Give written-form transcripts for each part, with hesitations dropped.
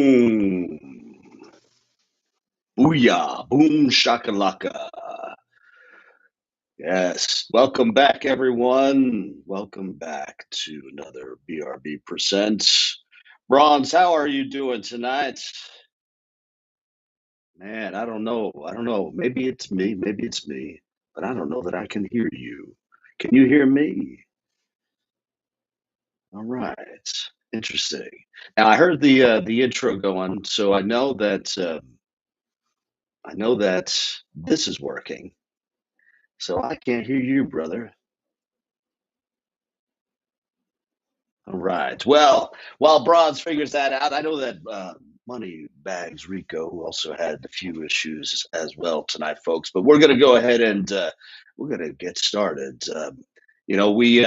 Boom. Booyah. Boom shakalaka. Yes. Welcome back, everyone. Welcome back to another BRB Presents. Bronze, how are you doing tonight? Man, I don't know. Maybe it's me. But I don't know that I can hear you. Can you hear me? All right. Interesting. Now I heard the intro going, so I know that this is working. So I can't hear you, brother. All right. Well, while Bronze figures that out, I know that Money Bags Rico also had a few issues as well tonight, folks. But we're going to go ahead and we're going to get started. You know, we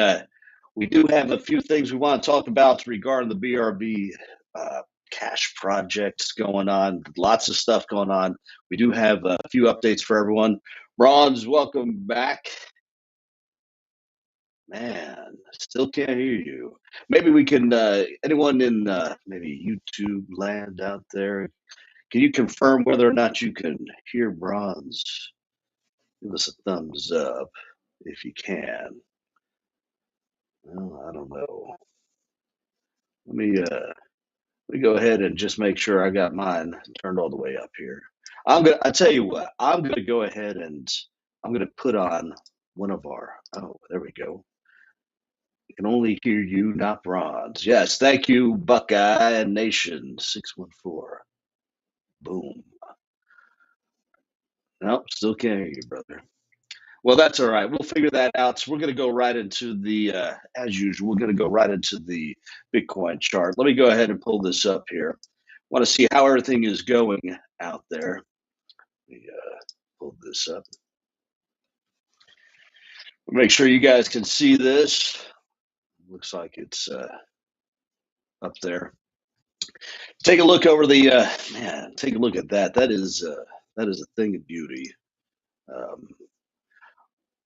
do have a few things we want to talk about regarding the BRB cash projects going on. Lots of stuff going on. We do have a few updates for everyone. Bronze, welcome back. Man, still can't hear you. Maybe we can, anyone in maybe YouTube land out there, can you confirm whether or not you can hear Bronze? Give us a thumbs up if you can. Well, I don't know. Let me go ahead and just make sure I got mine turned all the way up here. I tell you what, I'm gonna go ahead and I'm gonna put on one of our, oh, there we go. Can only hear you, not Bronze. Yes, thank you, Buckeye Nation 614. Boom. Nope, still can't hear you, brother. Well, that's all right. We'll figure that out. So we're going to go right into as usual, we're going to go right into the Bitcoin chart. Let me go ahead and pull this up here. Want to see how everything is going out there. Let me pull this up. Make sure you guys can see this. Looks like it's up there. Take a look over the man. Take a look at that. That is a thing of beauty.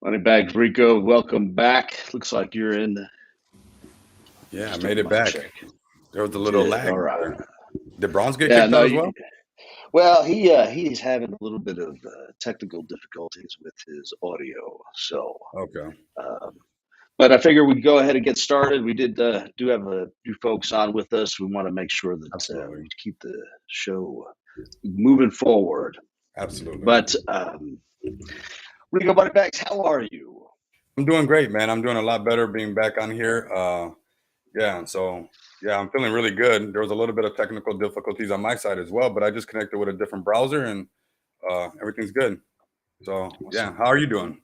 Money Bags Rico, welcome back. Looks like you're in. Yeah, I made it back. Check. There was a little lag. All right. Did Bronze get kicked out as well? Well, he's having a little bit of technical difficulties with his audio. So Okay. But I figure we'd go ahead and get started. We do have a few folks on with us. We want to make sure that we keep the show moving forward. Absolutely. But Rico Money Bags, how are you? I'm doing great, man. I'm doing a lot better being back on here. I'm feeling really good. There was a little bit of technical difficulties on my side as well, but I just connected with a different browser and everything's good. So yeah, how are you doing?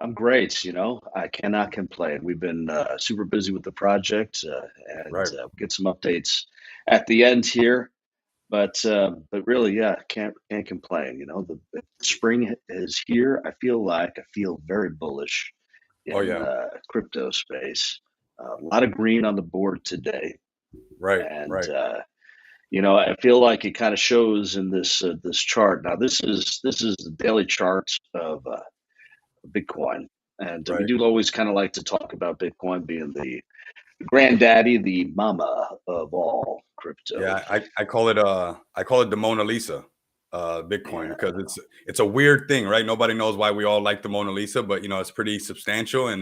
I'm great. You know, I cannot complain. We've been super busy with the project and get some updates at the end here. But really, yeah, can't complain. You know, the spring is here. I feel very bullish in crypto space. A lot of green on the board today. You know, I feel like it kind of shows in this chart. Now, this is the daily chart of Bitcoin, and we do always kind of like to talk about Bitcoin being the granddaddy, the mama of all crypto. Yeah, I call it the Mona Lisa, Bitcoin, because it's a weird thing, right? Nobody knows why we all like the Mona Lisa, but you know it's pretty substantial. And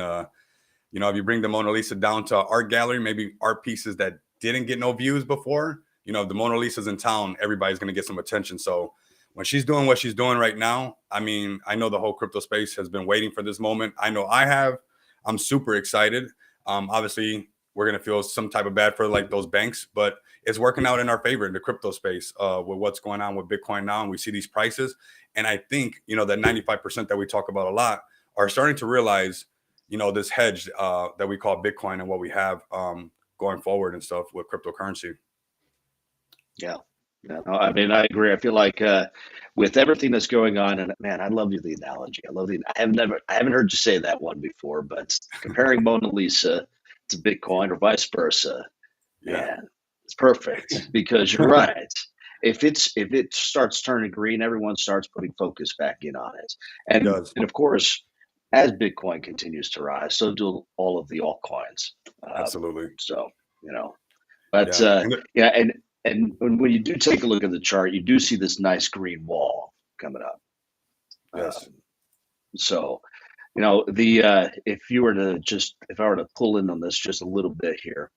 you know, if you bring the Mona Lisa down to art gallery, maybe art pieces that didn't get no views before, you know, if the Mona Lisa's in town, everybody's gonna get some attention. So when she's doing what she's doing right now, I mean, I know the whole crypto space has been waiting for this moment. I know I have. I'm super excited. Obviously, we're going to feel some type of bad for like those banks, but it's working out in our favor in the crypto space with what's going on with Bitcoin now. And we see these prices. And I think, you know, that 95% that we talk about a lot are starting to realize, you know, this hedge that we call Bitcoin and what we have going forward and stuff with cryptocurrency. Yeah. No, I mean, I agree. I feel like with everything that's going on, and man, I love the analogy. I haven't heard you say that one before, but comparing Mona Lisa to Bitcoin or vice versa, man, it's perfect because you're right. If it starts turning green, everyone starts putting focus back in on it, and of course, as Bitcoin continues to rise, so do all of the altcoins. Absolutely. So you know, but and And when you do take a look at the chart, you do see this nice green wall coming up. Yes. So, you know, if I were to pull in on this just a little bit here,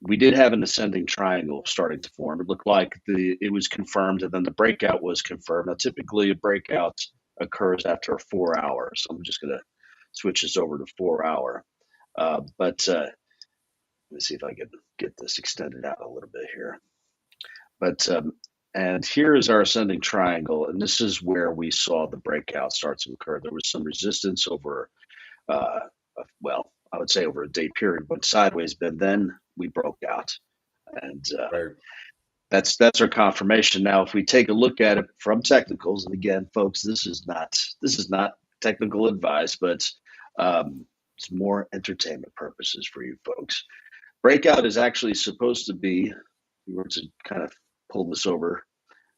we did have an ascending triangle starting to form. It looked like it was confirmed, and then the breakout was confirmed. Now, typically a breakout occurs after 4 hours. So I'm just going to switch this over to 4 hour. But let me see if I can get this extended out a little bit here. But and here is our ascending triangle, and this is where we saw the breakout start to occur. There was some resistance over, well, I would say over a day period, went sideways, but then we broke out, and Right. that's our confirmation. Now, if we take a look at it from technicals, and again, folks, this is not technical advice, but it's more entertainment purposes for you folks. Breakout is actually supposed to be, if we were to kind of pull this over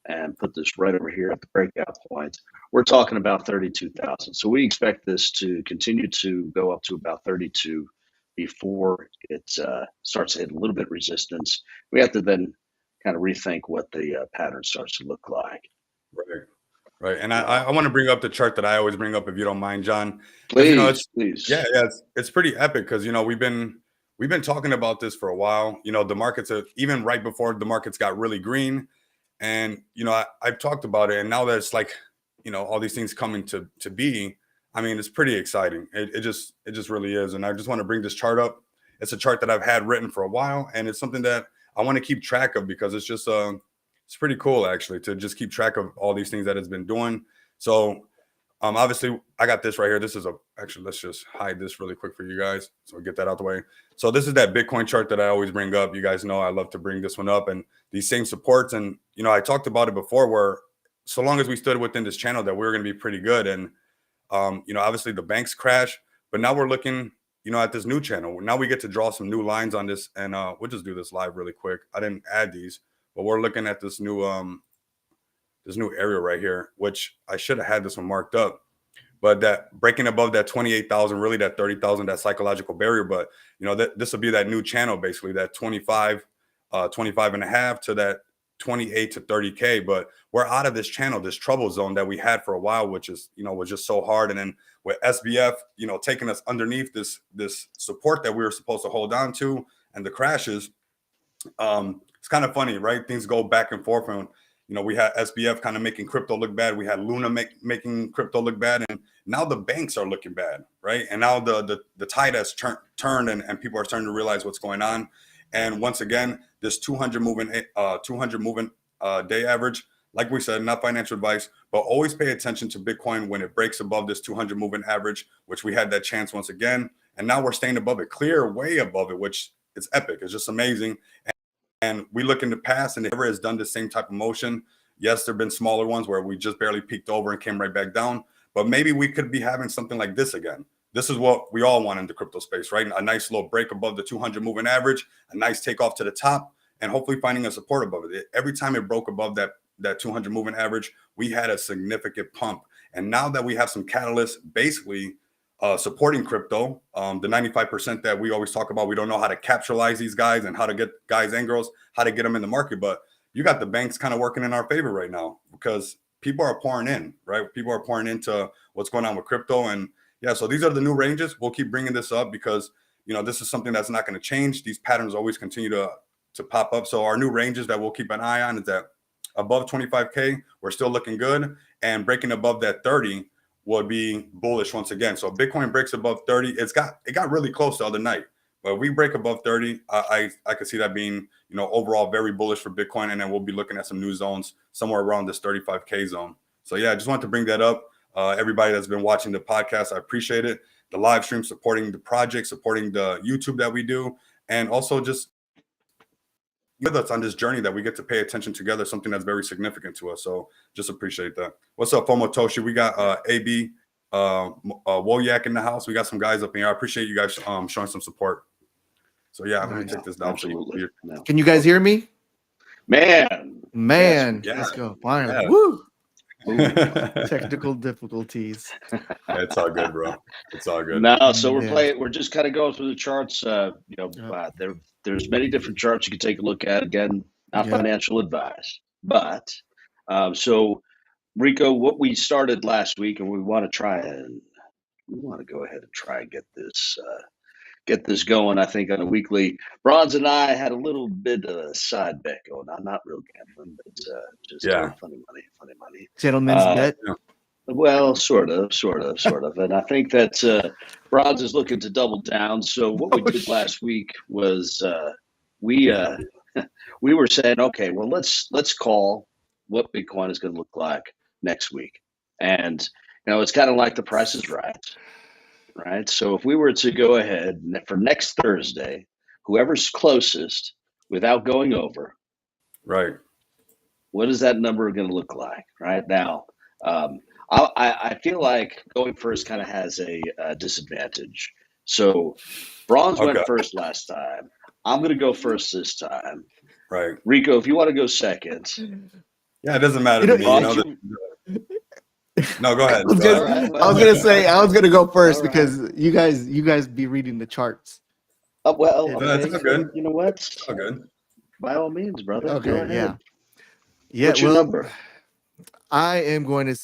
and put this right over here at the breakout point, we're talking about 32,000. So we expect this to continue to go up to about 32 before it starts to hit a little bit resistance. We have to then kind of rethink what the pattern starts to look like. Right. Right. And I want to bring up the chart that I always bring up, if you don't mind, John. Please, you know, please. Yeah, it's pretty epic because, you know, we've been talking about this for a while. You know, the markets are, even right before the markets got really green. And, you know, I've talked about it. And now that it's like, you know, all these things coming to be, I mean, it's pretty exciting. It just really is. And I just want to bring this chart up. It's a chart that I've had written for a while. And it's something that I want to keep track of because it's just it's pretty cool, actually, to just keep track of all these things that it's been doing. So obviously, I got this right here. This is actually, let's just hide this really quick for you guys so we get that out the way. So this is that Bitcoin chart that I always bring up. You guys know I love to bring this one up, and these same supports. And, you know, I talked about it before where so long as we stood within this channel that we were going to be pretty good. And, you know, obviously the banks crash, but now we're looking, you know, at this new channel. Now we get to draw some new lines on this, and we'll just do this live really quick. I didn't add these, but we're looking at this new area right here, which I should have had this one marked up. But that breaking above that 28,000, really that 30,000, that psychological barrier. But, you know, this will be that new channel, basically that 25 and a half to that 28 to 30K. But we're out of this channel, this trouble zone that we had for a while, which is, you know, was just so hard. And then with SBF, you know, taking us underneath this support that we were supposed to hold on to, and the crashes, it's kind of funny, right? Things go back and forth. And, you know, we had SBF kind of making crypto look bad. We had Luna making crypto look bad. And now the banks are looking bad, right? And now the tide has turned and people are starting to realize what's going on. And once again, this 200 moving day average, like we said, not financial advice, but always pay attention to Bitcoin when it breaks above this 200 moving average, which we had that chance once again. And now we're staying above it, clear way above it, which is epic. It's just amazing. And we look in the past, and it never has done the same type of motion. Yes, there have been smaller ones where we just barely peaked over and came right back down. But maybe we could be having something like this again. This is what we all want in the crypto space, right? A nice little break above the 200 moving average, a nice takeoff to the top, and hopefully finding a support above it. Every time it broke above that 200 moving average, we had a significant pump. And now that we have some catalysts basically supporting crypto, the 95% that we always talk about, we don't know how to capitalize these guys and how to get guys and girls, how to get them in the market. But you got the banks kind of working in our favor right now because people are pouring in, right? People are pouring into what's going on with crypto. And yeah, so these are the new ranges. We'll keep bringing this up because, you know, this is something that's not going to change. These patterns always continue to pop up. So our new ranges that we'll keep an eye on is that above 25K, we're still looking good, and breaking above that 30 would be bullish once again. So Bitcoin breaks above 30. It got really close the other night, but if we break above 30, I could see that being, you know, overall very bullish for Bitcoin. And then we'll be looking at some new zones somewhere around this 35K zone. So yeah, I just wanted to bring that up. Everybody that's been watching the podcast, I appreciate it. The live stream, supporting the project, supporting the YouTube that we do, and also just with us on this journey that we get to pay attention together, something that's very significant to us. So just appreciate that. What's up, FOMO Toshi? We got AB Woyak in the house. We got some guys up here. I appreciate you guys showing some support. So yeah, let me take this down. Absolutely. Can you guys hear me? Man. Yes, yeah. Let's go. Finally. Yeah. Woo! Technical difficulties. It's all good, bro. It's all good. No, so we're just kind of going through the charts. You know, there's many different charts you can take a look at. Again, not Yeah. financial advice. But so Rico, what we started last week, and we want to go ahead and try and get this going. I think on a weekly. Bronze and I had a little bit of a side bet going on, not real gambling, but just Yeah. funny money. Gentlemen's bet. Well, sort of. And I think that Bronze is looking to double down. So what we did last week was we we were saying, okay, well let's call what Bitcoin is going to look like next week, and it's kind of like the Price is right? So if we were to go ahead for next Thursday, whoever's closest without going over, Right. what is that number going to look like? Right now, I feel like going first kind of has a disadvantage. So Bronze Okay. went first last time. I'm going to go first this time. Right. Rico, if you want to go second. Yeah, it doesn't matter to me. No, go ahead. I was gonna say I was gonna go first because you guys be reading the charts. Well, that's okay, all good. You know what? It's all good. By all means, brother. Okay, go ahead. Yeah. What's your number? I am going to.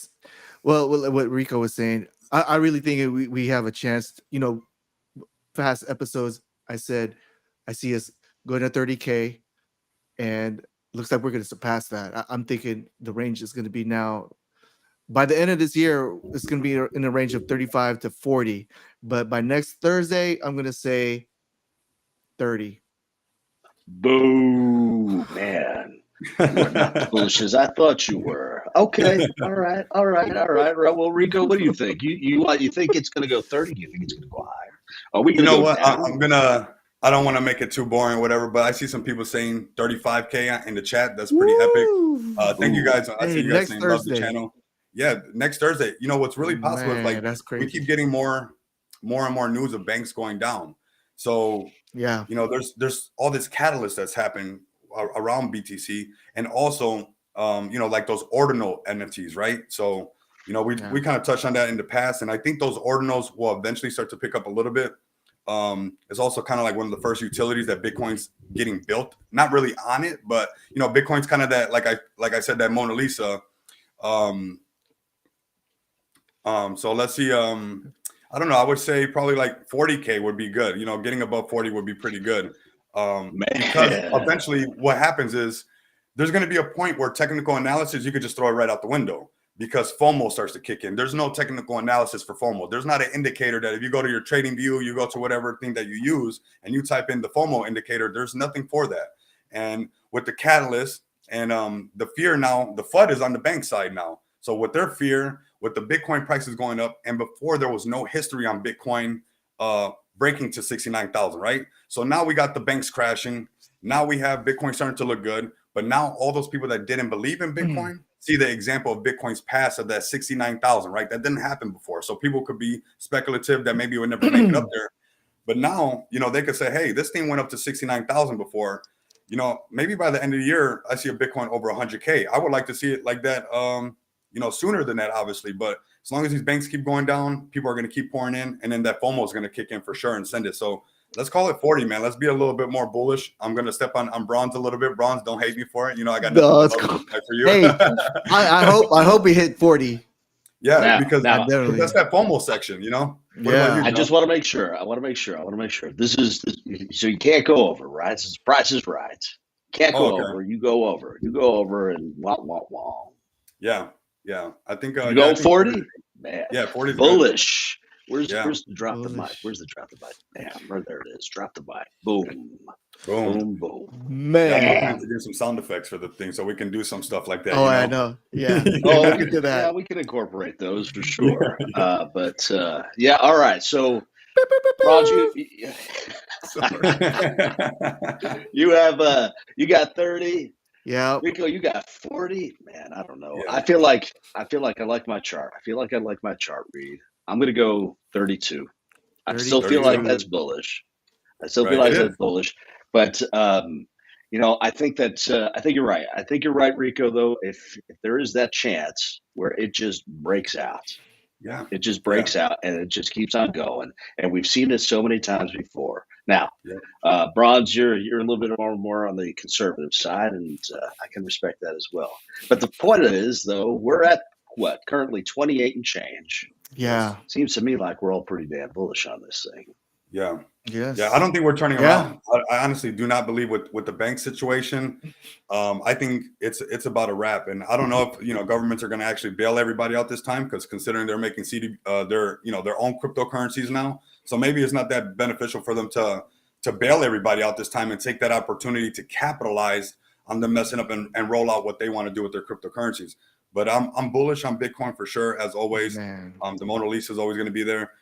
Well, what Rico was saying, I really think we have a chance. Past episodes, I said I see us going to 30K, and looks like we're going to surpass that. I'm thinking the range is going to be now. By the end of this year, it's going to be in a range of 35 to 40. But by next Thursday, I'm going to say 30. Boo, man. You're not as bullish as I thought you were. Okay. All right. Well, Rico, what do you think? You think it's going to go 30? You think it's going to go higher? Are we going to go what? down? I don't want to make it too boring or whatever, but I see some people saying 35K in the chat. That's pretty epic. Thank you guys. I see you guys saying love the channel. Yeah, next Thursday. What's really possible is like that's crazy. We keep getting more and more news of banks going down. So yeah, there's all this catalyst that's happening around BTC, and also like those ordinal NFTs, right? So we kind of touched on that in the past, and I think those ordinals will eventually start to pick up a little bit. It's also kind of like one of the first utilities that Bitcoin's getting built. Not really on it, but Bitcoin's kind of that, like I said, that Mona Lisa. So let's see. I don't know. I would say probably like 40K would be good. Getting above 40 would be pretty good. Because eventually what happens is there's going to be a point where technical analysis, you could just throw it right out the window because FOMO starts to kick in. There's no technical analysis for FOMO. There's not an indicator that if you go to your trading view, you go to whatever thing that you use and you type in the FOMO indicator, there's nothing for that. And with the catalyst and the fear now, the FUD is on the bank side now. So with their fear, with the Bitcoin prices going up, and before there was no history on Bitcoin breaking to 69,000, right? So now we got the banks crashing. Now we have Bitcoin starting to look good. But now all those people that didn't believe in Bitcoin see the example of Bitcoin's past of that 69,000, right? That didn't happen before. So people could be speculative that maybe it would never make it up there. But now, they could say, hey, this thing went up to 69,000 before. Maybe by the end of the year, I see a Bitcoin over 100K. I would like to see it like that, sooner than that, obviously. But as long as these banks keep going down, people are going to keep pouring in, and then that FOMO is going to kick in for sure and send it. So let's call it 40, man. Let's be a little bit more bullish. I'm going to step on Bronze a little bit. Bronze, don't hate me for it. I got nothing but love for you. Hey, I hope we hit 40. Yeah, because that's that FOMO section, I just want to make sure. This is so you can't go over, right? Since Price is Right. Can't go over. You go over and wah. Yeah. I think you go 40? Man. Yeah, 40 is bullish. Good. Where's the drop the mic? Where's the drop the mic? Damn, there it is. Drop the mic. Boom. Man. Yeah, I'm going to do some sound effects for the thing so we can do some stuff like that. I know. Yeah. We can do that. Yeah, we can incorporate those for sure. All right. So, Raj, you got 30. Yeah. Rico, you got 40. Man, I don't know. Yeah. I feel like I like my chart. Reed. I'm gonna go 32. I still feel like that's bullish. But I think you're right. I think you're right, Rico, though. If there is that chance where it just breaks out. Yeah. It just breaks out and it just keeps on going. And we've seen it so many times before Now, Yeah. bronze, you're a little bit more on the conservative side, and I can respect that as well. But the point is, though, we're at what currently 28 and change. Yeah. Seems to me like we're all pretty damn bullish on this thing. Yeah. Yes. Yeah. I don't think we're turning Yeah. around. I honestly do not believe with the bank situation. I think it's about a wrap. And I don't know if, governments are going to actually bail everybody out this time, because considering they're making their own cryptocurrencies now. So maybe it's not that beneficial for them to bail everybody out this time and take that opportunity to capitalize on them messing up and roll out what they want to do with their cryptocurrencies. But I'm bullish on Bitcoin for sure, as always. Man. The Mona Lisa is always going to be there.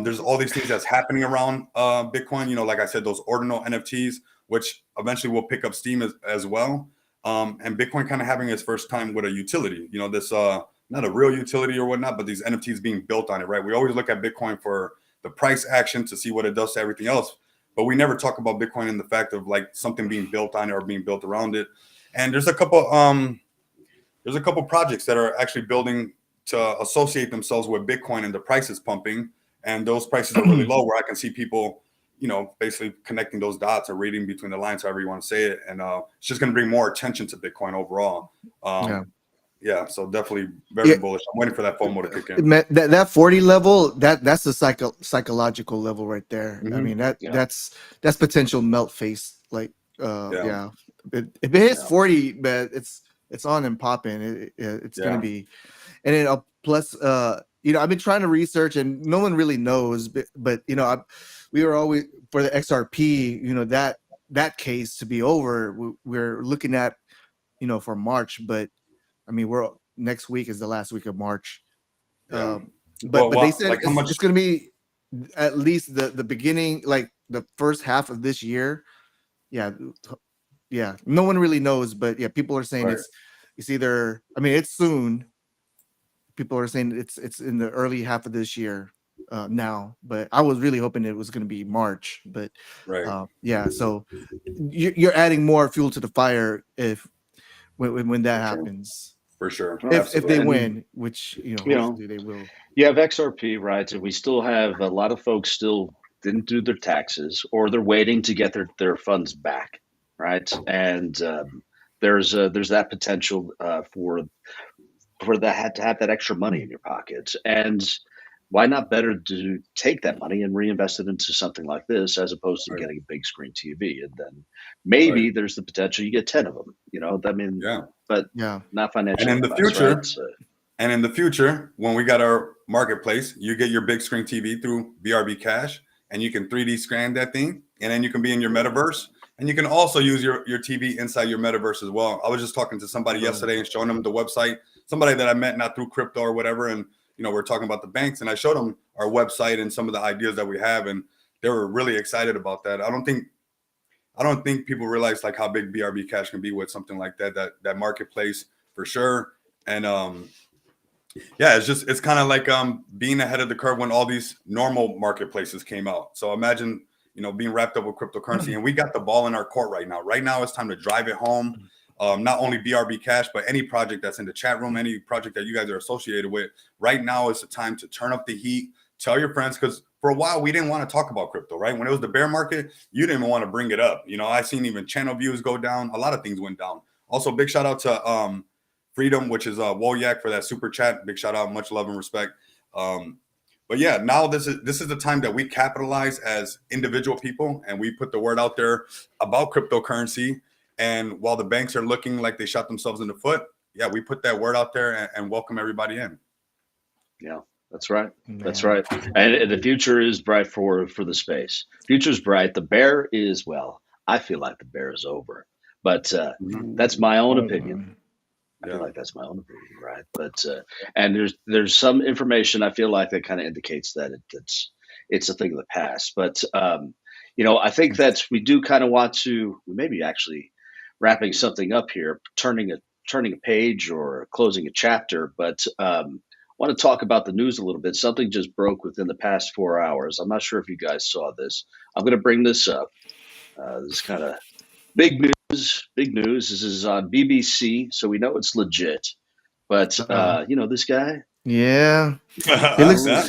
There's all these things that's happening around Bitcoin. Like I said, those ordinal NFTs, which eventually will pick up steam as well. And Bitcoin kind of having its first time with a utility, this not a real utility or whatnot, but these NFTs being built on it, right? We always look at Bitcoin for the price action to see what it does to everything else, but we never talk about Bitcoin in the fact of like something being built on it or being built around it. And there's a couple projects that are actually building to associate themselves with Bitcoin, and the price is pumping, and those prices are really low, where I can see people, basically connecting those dots or reading between the lines, however you want to say it. And it's just going to bring more attention to Bitcoin overall. Yeah, so definitely very bullish. I'm waiting for that FOMO to kick in. That 40 level, that's the psychological level right there. Mm-hmm. I mean, that's potential melt face. Like, if it hits 40, but it's on and popping. It's gonna be, and then plus, I've been trying to research, and no one really knows, but we were always for the XRP, that case to be over. We're looking at, for March, but I mean, next week is the last week of March. But they said it's going to be at least the beginning, like the first half of this year. Yeah. No one really knows, but people are saying it's either. I mean, it's soon. People are saying it's in the early half of this year now, but I was really hoping it was going to be March. But so you're adding more fuel to the fire when that happens. For sure. If they win, which hopefully they will. You have XRP, right? And we still have a lot of folks still didn't do their taxes, or they're waiting to get their funds back, right? And there's that potential for that to have that extra money in your pocket. And why not better to take that money and reinvest it into something like this, as opposed to getting a big screen TV? And then maybe there's the potential you get 10 of them, but not financially. And in the future, right? In the future, when we got our marketplace, you get your big screen TV through BRB Cash, and you can 3D scan that thing, and then you can be in your metaverse, and you can also use your TV inside your metaverse as well. I was just talking to somebody yesterday and showing them the website, somebody that I met not through crypto or whatever, and we're talking about the banks, and I showed them our website and some of the ideas that we have, and they were really excited about that. I don't think people realize like how big BRB Cash can be with something like that marketplace, for sure. And it's kind of like being ahead of the curve when all these normal marketplaces came out. So imagine being wrapped up with cryptocurrency, and we got the ball in our court right now. Right now, it's time to drive it home. Not only BRB Cash, but any project that's in the chat room, any project that you guys are associated with. Right now is the time to turn up the heat, tell your friends, because for a while we didn't want to talk about crypto, right? When it was the bear market, you didn't even want to bring it up. I seen even channel views go down. A lot of things went down. Also, big shout out to Freedom, which is Wojak, for that super chat. Big shout out, much love and respect. But yeah, now this is the time that we capitalize as individual people, and we put the word out there about cryptocurrency. And while the banks are looking like they shot themselves in the foot, we put that word out there and welcome everybody in. Yeah, that's right. Man. That's right. And the future is bright for the space. Future's bright. The bear is, I feel like the bear is over. But that's my own opinion. I feel like that's my own opinion, right? But and there's some information I feel like that kind of indicates that it's a thing of the past. But I think that we do kind of want to maybe actually wrapping something up here, turning a page or closing a chapter. But I want to talk about the news a little bit. Something just broke within the past 4 hours. I'm not sure if you guys saw this. I'm going to bring this up. This is kind of big news. Big news. This is on BBC, so we know it's legit. But this guy. Yeah. It looks. Yeah.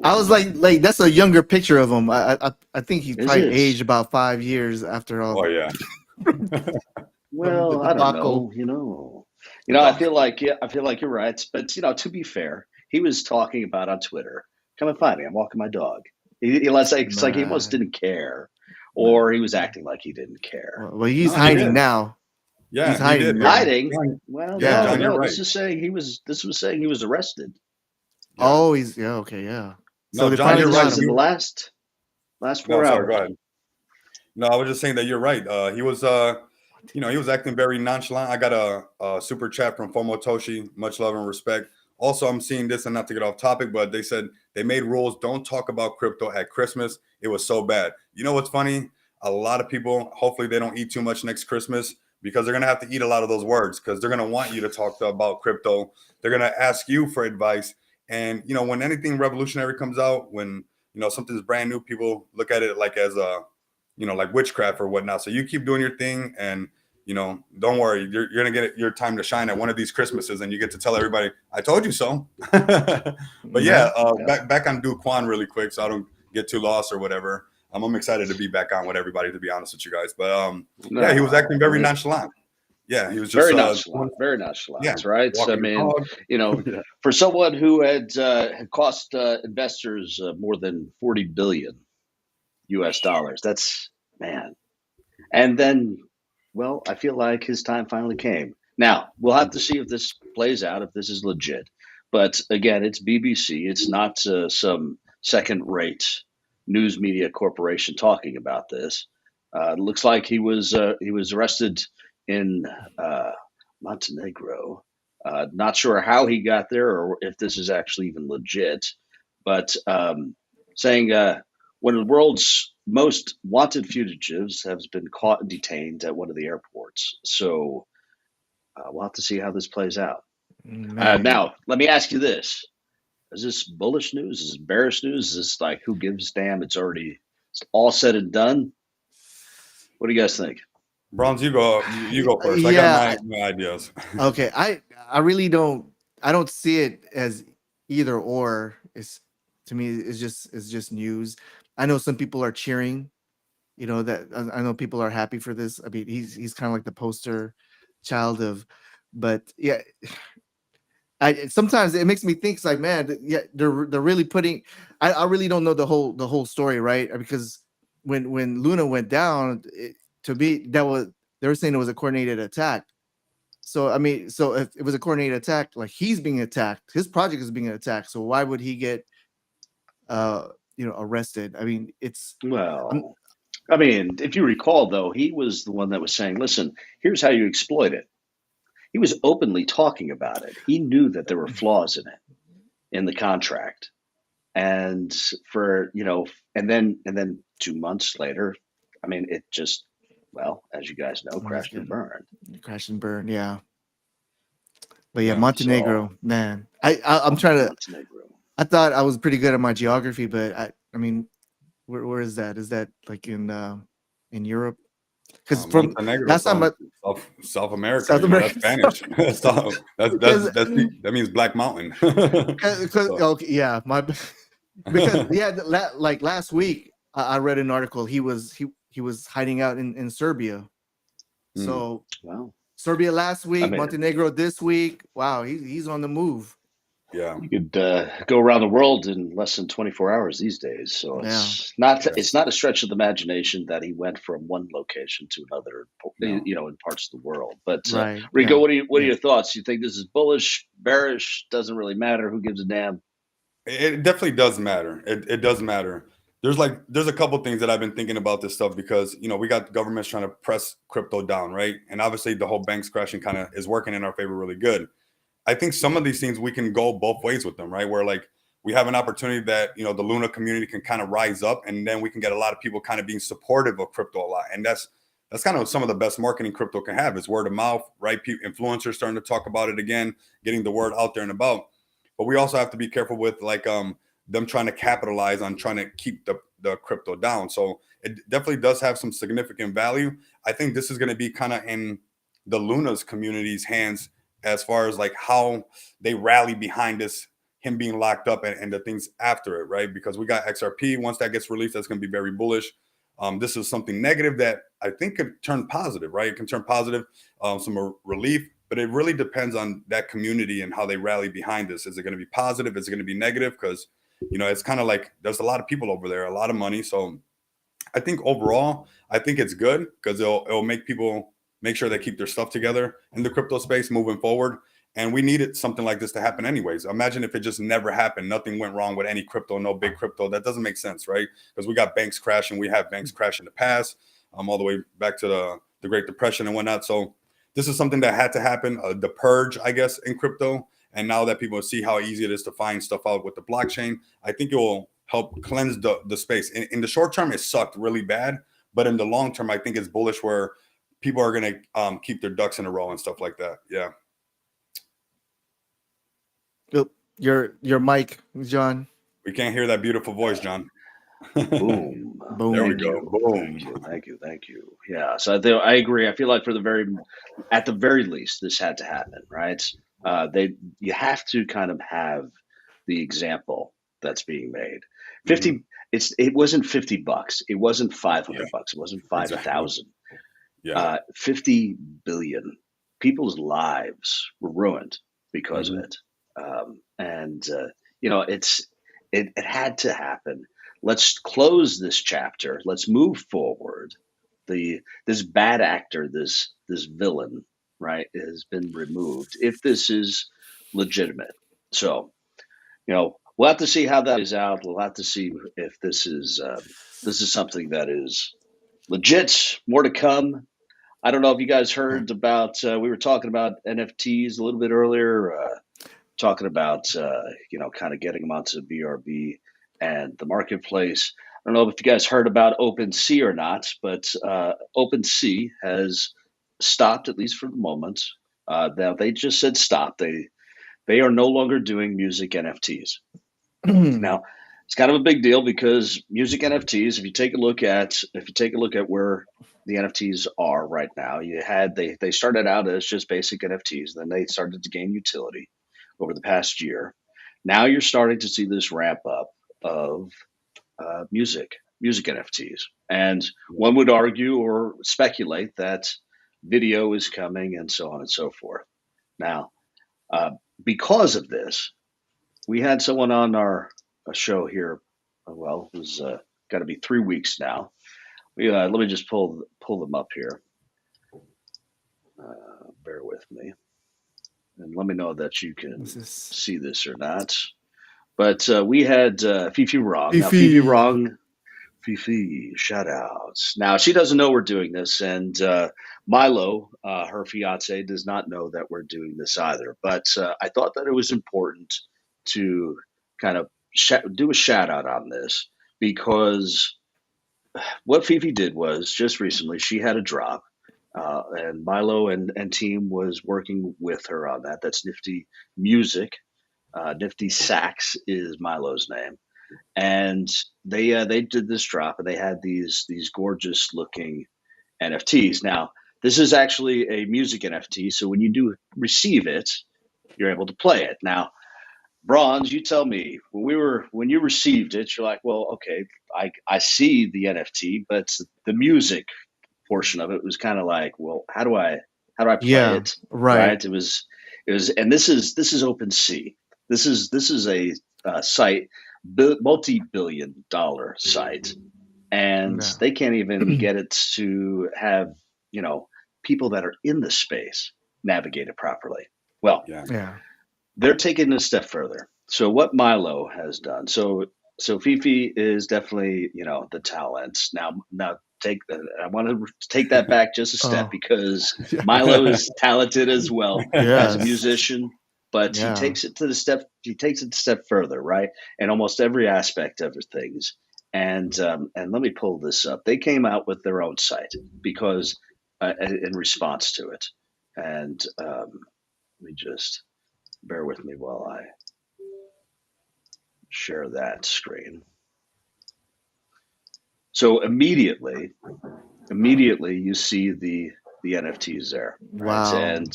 I was like that's a younger picture of him. I think he's Is probably it? aged about 5 years after all Oh yeah. the Well, I don't debacle. know. I Dog. feel like you're right. But to be fair, he was talking about on Twitter, "Come and find me. I'm walking my dog." It's like he almost Man, didn't care, man. or he was acting like he didn't care. Well, he's No, he hiding did. now. He's Yeah, he hiding did. But now. Hiding? John, Well, yeah, Yeah. John, you're no. right. This was saying he was arrested. Yeah. Oh, he's okay. Yeah. So No, they John, finally you're This right. got was in him. the last No, 4 sorry. Go hours. ahead. No, I was just saying that you're right. He was, he was acting very nonchalant. I got a super chat from Fomotoshi. Much love and respect. Also, I'm seeing this, and not to get off topic, but they said they made rules. Don't talk about crypto at Christmas. It was so bad. You know what's funny? A lot of people, hopefully, they don't eat too much next Christmas because they're gonna have to eat a lot of those words because they're gonna want you to talk about crypto. They're gonna ask you for advice. And when anything revolutionary comes out, when something's brand new, people look at it like as a like witchcraft or whatnot. So you keep doing your thing, and don't worry, you're gonna get your time to shine at one of these Christmases, and you get to tell everybody, "I told you so." But yeah, Yeah. back on Do Kwon really quick, so I don't get too lost or whatever. I'm excited to be back on with everybody, to be honest with you guys. But yeah, he was acting very nonchalant. Yeah, he was just Very nonchalant. Very yeah, nonchalant, right? I walking the mean, dog. Yeah. for someone who had cost investors more than 40 billion US dollars, that's man. And then, well, I feel like his time finally came. Now, we'll have to see if this plays out, if this is legit. But again, it's BBC. It's not some second-rate news media corporation talking about this. It looks like he was arrested in Montenegro. Not sure how he got there or if this is actually even legit, but saying one of the world's most wanted fugitives has been caught and detained at one of the airports. So we'll have to see how this plays out. Man. Now, let me ask you this. Is this bullish news? Is this bearish news? Is this like, who gives a damn? It's all said and done. What do you guys think? Bronze, you go first. I Yeah. got my ideas. Okay. I really don't. I don't see it as either or. It's to me. It's just news. I know some people are cheering. That I know people are happy for this. I mean, he's kind of like the poster child of, but yeah. Sometimes it makes me think, it's like, man, yeah, they're really putting. I really don't know the whole story, right? Because when Luna went down, to me they were saying it was a coordinated attack. So I mean, so if it was a coordinated attack, like he's being attacked, his project is being attacked. So why would he get arrested? I mean, Well, I mean, if you recall, though, he was the one that was saying, listen, here's how you exploit it. He was openly talking about it. He knew that there were flaws in it, in the contract. And and then 2 months later, I mean, it just, well, as you guys know, crashed and burned. crash and burn, yeah. But yeah, Yeah. Montenegro, man. I'm trying to. Montenegro. I thought I was pretty good at my geography, but I mean, where is that? Is that like in Europe? Because from Montenegro, last time, South America, South America, that's Spanish. That means Black Mountain. okay, yeah, because yeah, like last week, I read an article. He was hiding out in Serbia. So Wow. Serbia last week, I mean, Montenegro this week. Wow, he's on the move. Yeah, you could go around the world in less than 24 hours these days. So it's not a stretch of the imagination that he went from one location to another, No. in parts of the world. But Right, Rico, yeah. what are your thoughts? You think this is bullish, bearish? Doesn't really matter. Who gives a damn? It definitely does matter. It does matter. There's a couple things that I've been thinking about this stuff because we got governments trying to press crypto down, right? And obviously the whole banks crashing kind of is working in our favor really good. I think some of these things we can go both ways with them, right? Where like we have an opportunity that the Luna community can kind of rise up, and then we can get a lot of people kind of being supportive of crypto a lot, and that's kind of some of the best marketing crypto can have is word of mouth, right? Influencers starting to talk about it again, getting the word out there and about. But we also have to be careful with like them trying to capitalize on trying to keep the crypto down. So it definitely does have some significant value. I think this is going to be kind of in the Luna's community's hands as far as like how they rally behind this him being locked up and the things after it, right? Because we got XRP. Once that gets released, that's going to be very bullish. This is something negative that I think could turn positive, right? It can turn positive, some relief, but it really depends on that community and how they rally behind this. Is it going to be positive? Is it going to be negative? Because, you know, it's kind of like there's a lot of people over there, a lot of money. So I think overall, I think it's good because it'll make people make sure they keep their stuff together in the crypto space moving forward. And we needed something like this to happen anyways. Imagine if it just never happened. Nothing went wrong with any crypto, no big crypto. That doesn't make sense, right? Because we got banks crashing. We have banks crash in the past, all the way back to the Great Depression and whatnot. So this is something that had to happen, the purge, I guess, in crypto. And now that people see how easy it is to find stuff out with the blockchain, I think it will help cleanse the space. In the short term, it sucked really bad. But in the long term, I think it's bullish where people are going to keep their ducks in a row and stuff like that. Yeah. Your mic, John. We can't hear that beautiful voice, John. Boom. Boom. There we go. Boom. Thank you. Yeah. So I agree. I feel like at the very least, this had to happen, right? You have to kind of have the example that's being made. 50. It wasn't $50. It wasn't $500. It wasn't 5,000. Yeah. 50 billion people's lives were ruined because of it. You know, it had to happen. Let's close this chapter. Let's move forward. This bad actor, this villain, right, has been removed. If this is legitimate, so you know, we'll have to see how that is out. We'll have to see if this is something that is legit. More to come. I don't know if you guys heard about. We were talking about NFTs a little bit earlier. Talking about you know, kind of getting them onto BRB and the marketplace. I don't know if you guys heard about OpenSea or not, but OpenSea has stopped, at least for the moment. Now they just said stop. They are no longer doing music NFTs. Now it's kind of a big deal because music NFTs. If you take a look at where the NFTs are right now, they started out as just basic NFTs, then they started to gain utility over the past year. Now you're starting to see this ramp up of music NFTs. And one would argue or speculate that video is coming and so on and so forth. Now, because of this, we had someone on our show here. Well, it was got to be 3 weeks now. Let me just pull them up here. Bear with me. And let me know that you can see this or not. But we had Fifi Wrong. Now, Fifi Wrong, Fifi, shout outs. Now, she doesn't know we're doing this. And Milo, her fiance, does not know that we're doing this either. But I thought that it was important to kind of do a shout out on this because what Fifi did was just recently she had a drop. And Milo and team was working with her on that. That's Nifty Music. Nifty Sax is Milo's name. And they did this drop and they had these gorgeous looking NFTs. Now, this is actually a music NFT. So when you do receive it, you're able to play it. Now, Bronze, you tell me, when you received it, you're like, well, okay, I see the NFT, but the music portion of it was kind of like, well, how do I play it? Right. It was, and this is OpenSea. This is a site, multi-billion-dollar site, and they can't even get it to have, you know, people that are in the space navigate it properly. Well, they're taking it a step further. So what Milo has done, so Fifi is definitely, you know, the talent. Now I want to take that back just a step because Milo is talented as well as a musician, but he takes it a step further, right? And almost every aspect of things. And let me pull this up. They came out with their own site because in response to it. And let me just bear with me while I share that screen. So immediately you see the NFTs there. Right? Wow. And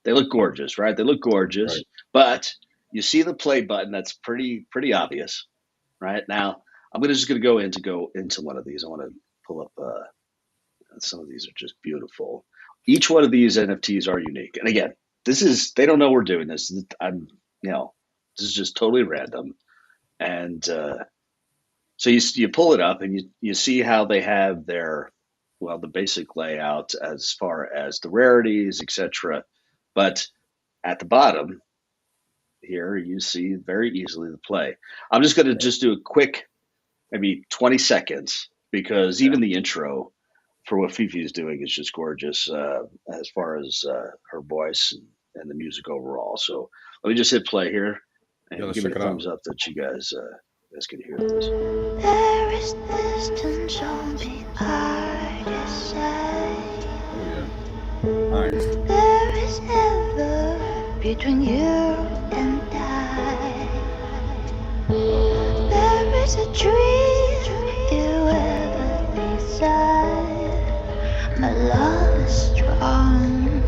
they look gorgeous, right? They look gorgeous, but you see the play button. That's pretty obvious, right? Now I'm just going to go into one of these. I want to pull up. Some of these are just beautiful. Each one of these NFTs are unique. And again, they don't know we're doing this. This is just totally random. And so you pull it up and you see how they have the basic layout as far as the rarities, etc. But at the bottom here, you see very easily the play. I'm just going to just do a quick, maybe 20 seconds, because even the intro for what Fifi is doing is just gorgeous as far as her voice and the music overall. So let me just hit play here and give me a thumbs up that you guys can hear this. There is distance on the other side. Nice. There is ever between you and I. There is a dream you ever desire. My love is strong,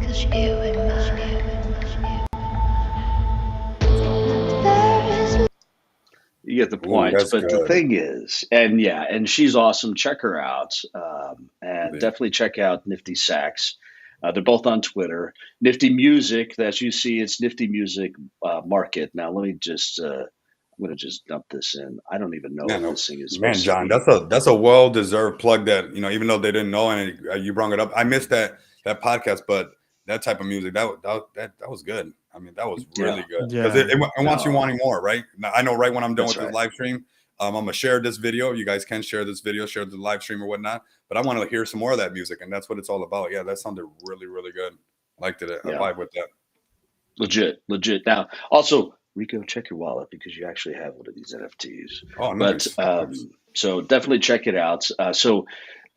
'cause you remind me. You get the point. Ooh, but good. The thing is, and she's awesome. Check her out, and definitely check out Nifty Sax. They're both on Twitter. Nifty Music, as you see, it's Nifty Music Market. Now let me just. I'm gonna just dump this in. I don't even know if this thing is. Man, John, that's a well-deserved plug. That even though they didn't know, and you brought it up, I missed that podcast, but that type of music that was good. I mean, that was really good because it wants you wanting more, right? Now, I know right when I'm done with this live stream, I'm gonna share this video. You guys can share this video, share the live stream or whatnot. But I want to hear some more of that music, and that's what it's all about. Yeah, that sounded really, really good. Liked it. I vibe with that. Legit. Now, also, Rico, check your wallet because you actually have one of these NFTs. Oh, nice. But so definitely check it out. So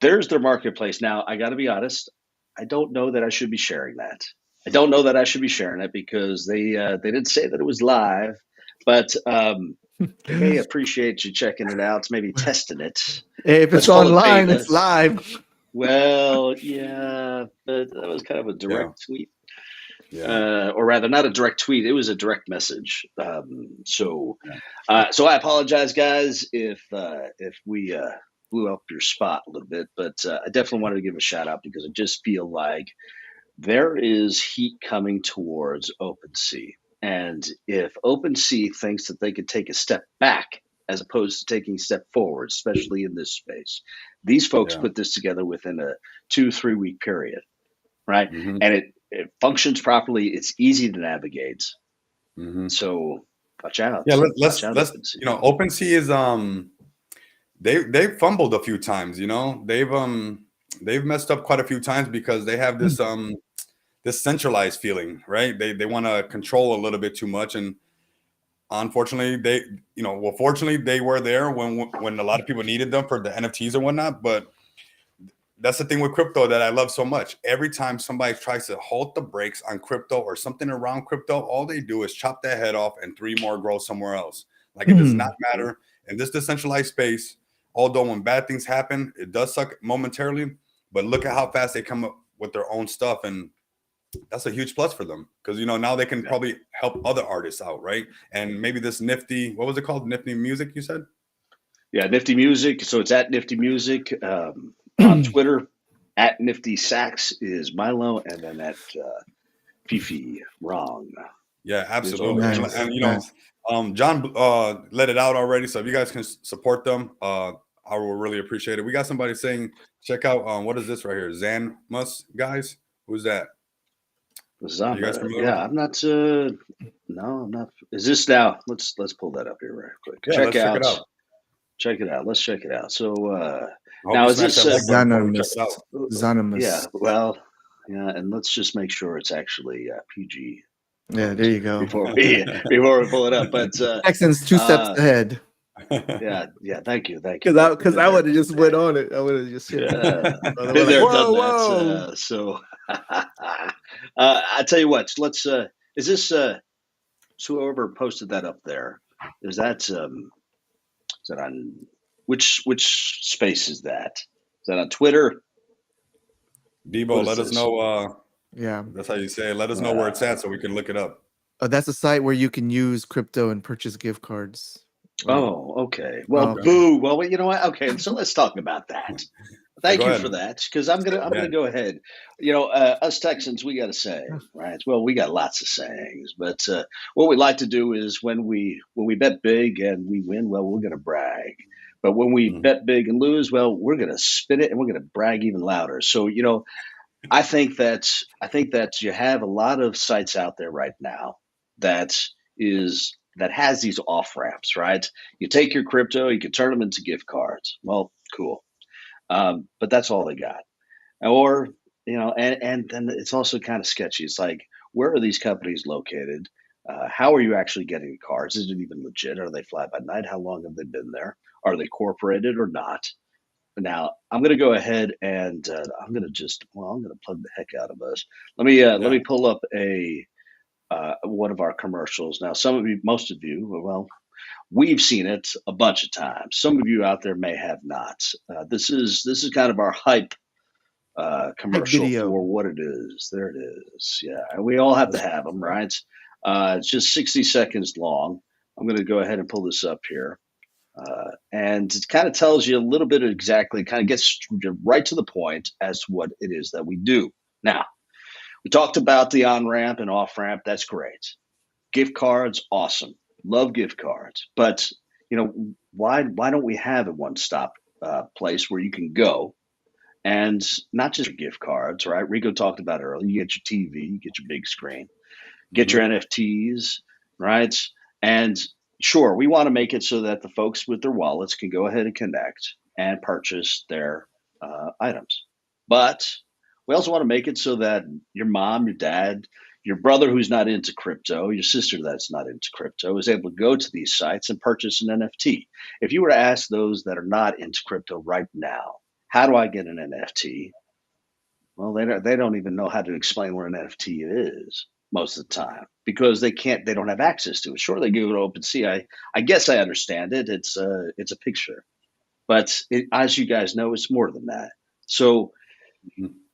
there's their marketplace. Now, I got to be honest. I don't know that I should be sharing that. I don't know that I should be sharing it because they didn't say that it was live, but they may appreciate you checking it out, maybe testing it. Hey, if it's online, it's live. Well, yeah, but that was kind of a direct tweet. Or rather, not a direct tweet. It was a direct message. So I apologize, guys, if we blew up your spot a little bit, but I definitely wanted to give a shout out because I just feel like there is heat coming towards OpenSea. And if OpenSea thinks that they could take a step back as opposed to taking a step forward, especially in this space, these folks put this together within a 2-3 week period, right? Mm-hmm. And it functions properly. It's easy to navigate. Mm-hmm. So watch out. Yeah, let's OpenSea is They've fumbled a few times, they've messed up quite a few times because they have this this centralized feeling, right? They want to control a little bit too much, and unfortunately, fortunately they were there when a lot of people needed them for the NFTs and whatnot. But that's the thing with crypto that I love so much. Every time somebody tries to halt the brakes on crypto or something around crypto, all they do is chop their head off and 3 more grow somewhere else. Like it does not matter in this decentralized space. Although when bad things happen, it does suck momentarily, but look at how fast they come up with their own stuff. And that's a huge plus for them because, now they can probably help other artists out, right? And maybe this Nifty, what was it called? Nifty Music, you said? Yeah, Nifty Music. So it's at Nifty Music on Twitter. At Nifty Sax is Milo, and then at Fifi Wrong. Yeah, absolutely. Nice. And, John let it out already. So if you guys can support them, I will really appreciate it. We got somebody saying, check out what is this right here? Zanmus, guys? Who's that? You guys familiar? Yeah, I'm not. No, I'm not. Is this now? Let's pull that up here right quick. Yeah, check it out. Check it out. Let's check it out. So now is this Zanmus? Yeah. Well, yeah, and let's just make sure it's actually PG. Yeah, there you go. Before we pull it up, but Texans 2 steps ahead. Yeah. Thank you. Because I would have just went on it. I would have just been there, done that. So I tell you what. Let's. Is this whoever posted that up there? Is that on which space is that? Is that on Twitter? Debo, let us know. Yeah, that's how you say it. Let us know where it's at so we can look it up. That's a site where you can use crypto and purchase gift cards. Oh, okay. Well, Okay. boo. Well, you know what? Okay, so let's talk about that. Thank Go you ahead. for that, because I'm Yeah. gonna go ahead. You know, us Texans, we got a saying, right? Well, we got lots of sayings, but what we like to do is when we bet big and we win, well, we're gonna brag. But when we Mhm. bet big and lose, well, we're gonna spin it and we're gonna brag even louder. So, you know, I think that you have a lot of sites out there right now that that has these off ramps, right? You take your crypto, you can turn them into gift cards. Well, cool. But that's all they got. Or, you know, and then it's also kind of sketchy. It's like, where are these companies located? How are you actually getting the cards? Is it even legit? Are they fly by night? How long have they been there? Are they incorporated or not? Now, I'm going to go ahead and I'm going to I'm going to plug the heck out of us. Let Yeah. me pull up a one of our commercials. Now, some of you, most of you, well, we've seen it a bunch of times. Some of you out there may have not. This is kind of our hype commercial video. for what it is. There it is. Yeah, and we all have to have them, right? It's just 60 seconds long. I'm going to go ahead and pull this up here. And it kind of tells you a little bit of exactly, kind of gets right to the point as to what it is that we do. Now, we talked about the on ramp and off ramp. That's great. Gift cards, awesome. Love gift cards. But, you know, why don't we have a one stop place where you can go and not just gift cards, right? Rico talked about it earlier. You get your TV, you get your big screen, get your NFTs, right? And sure, we want to make it so that the folks with their wallets can go ahead and connect and purchase their items. But we also want to make it so that your mom, your dad, your brother who's not into crypto, your sister that's not into crypto is able to go to these sites and purchase an NFT. If you were to ask those that are not into crypto right now, how do I get an NFT? Well, they don't even know how to explain what an NFT is most of the time because they don't have access to it. Sure, they go to OpenSea. I guess I understand it. It's a picture, but as you guys know, it's more than that. So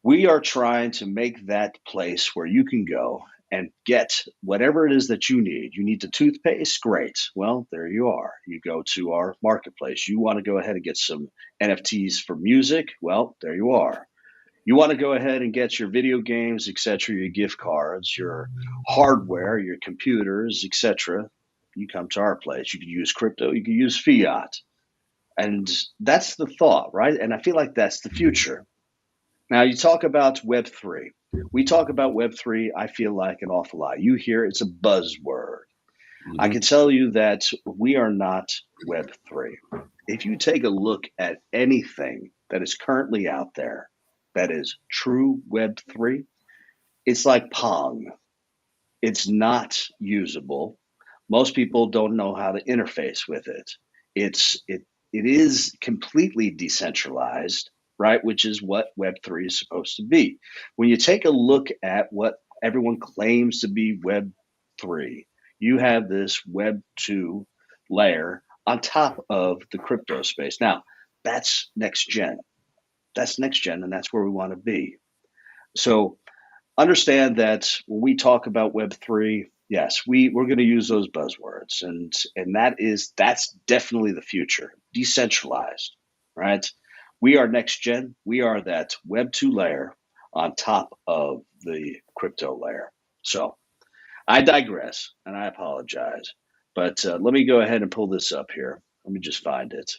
we are trying to make that place where you can go and get whatever it is that you need. You need the toothpaste? Great. Well, there you are. You go to our marketplace. You want to go ahead and get some NFTs for music? Well, there you are. You want to go ahead and get your video games, etc., your gift cards, your hardware, your computers, etc. You come to our place. You can use crypto, you can use fiat. And that's the thought, right? And I feel like that's the future. Now, you talk about Web3. We talk about Web3, I feel like an awful lot. You hear it's a buzzword. I can tell you that we are not Web3. If you take a look at anything that is currently out there that is true Web3, it's like Pong. It's not usable. Most people don't know how to interface with it. It is completely decentralized, right? Which is what Web3 is supposed to be. When you take a look at what everyone claims to be Web3, you have this Web2 layer on top of the crypto space. Now, that's next gen. That's next gen, and that's where we want to be. So understand that when we talk about Web3, yes, we're going to use those buzzwords, and that's definitely the future. Decentralized, right? We are next gen. We are that Web2 layer on top of the crypto layer. So I digress, and I apologize. But let me go ahead and pull this up here. Let me just find it.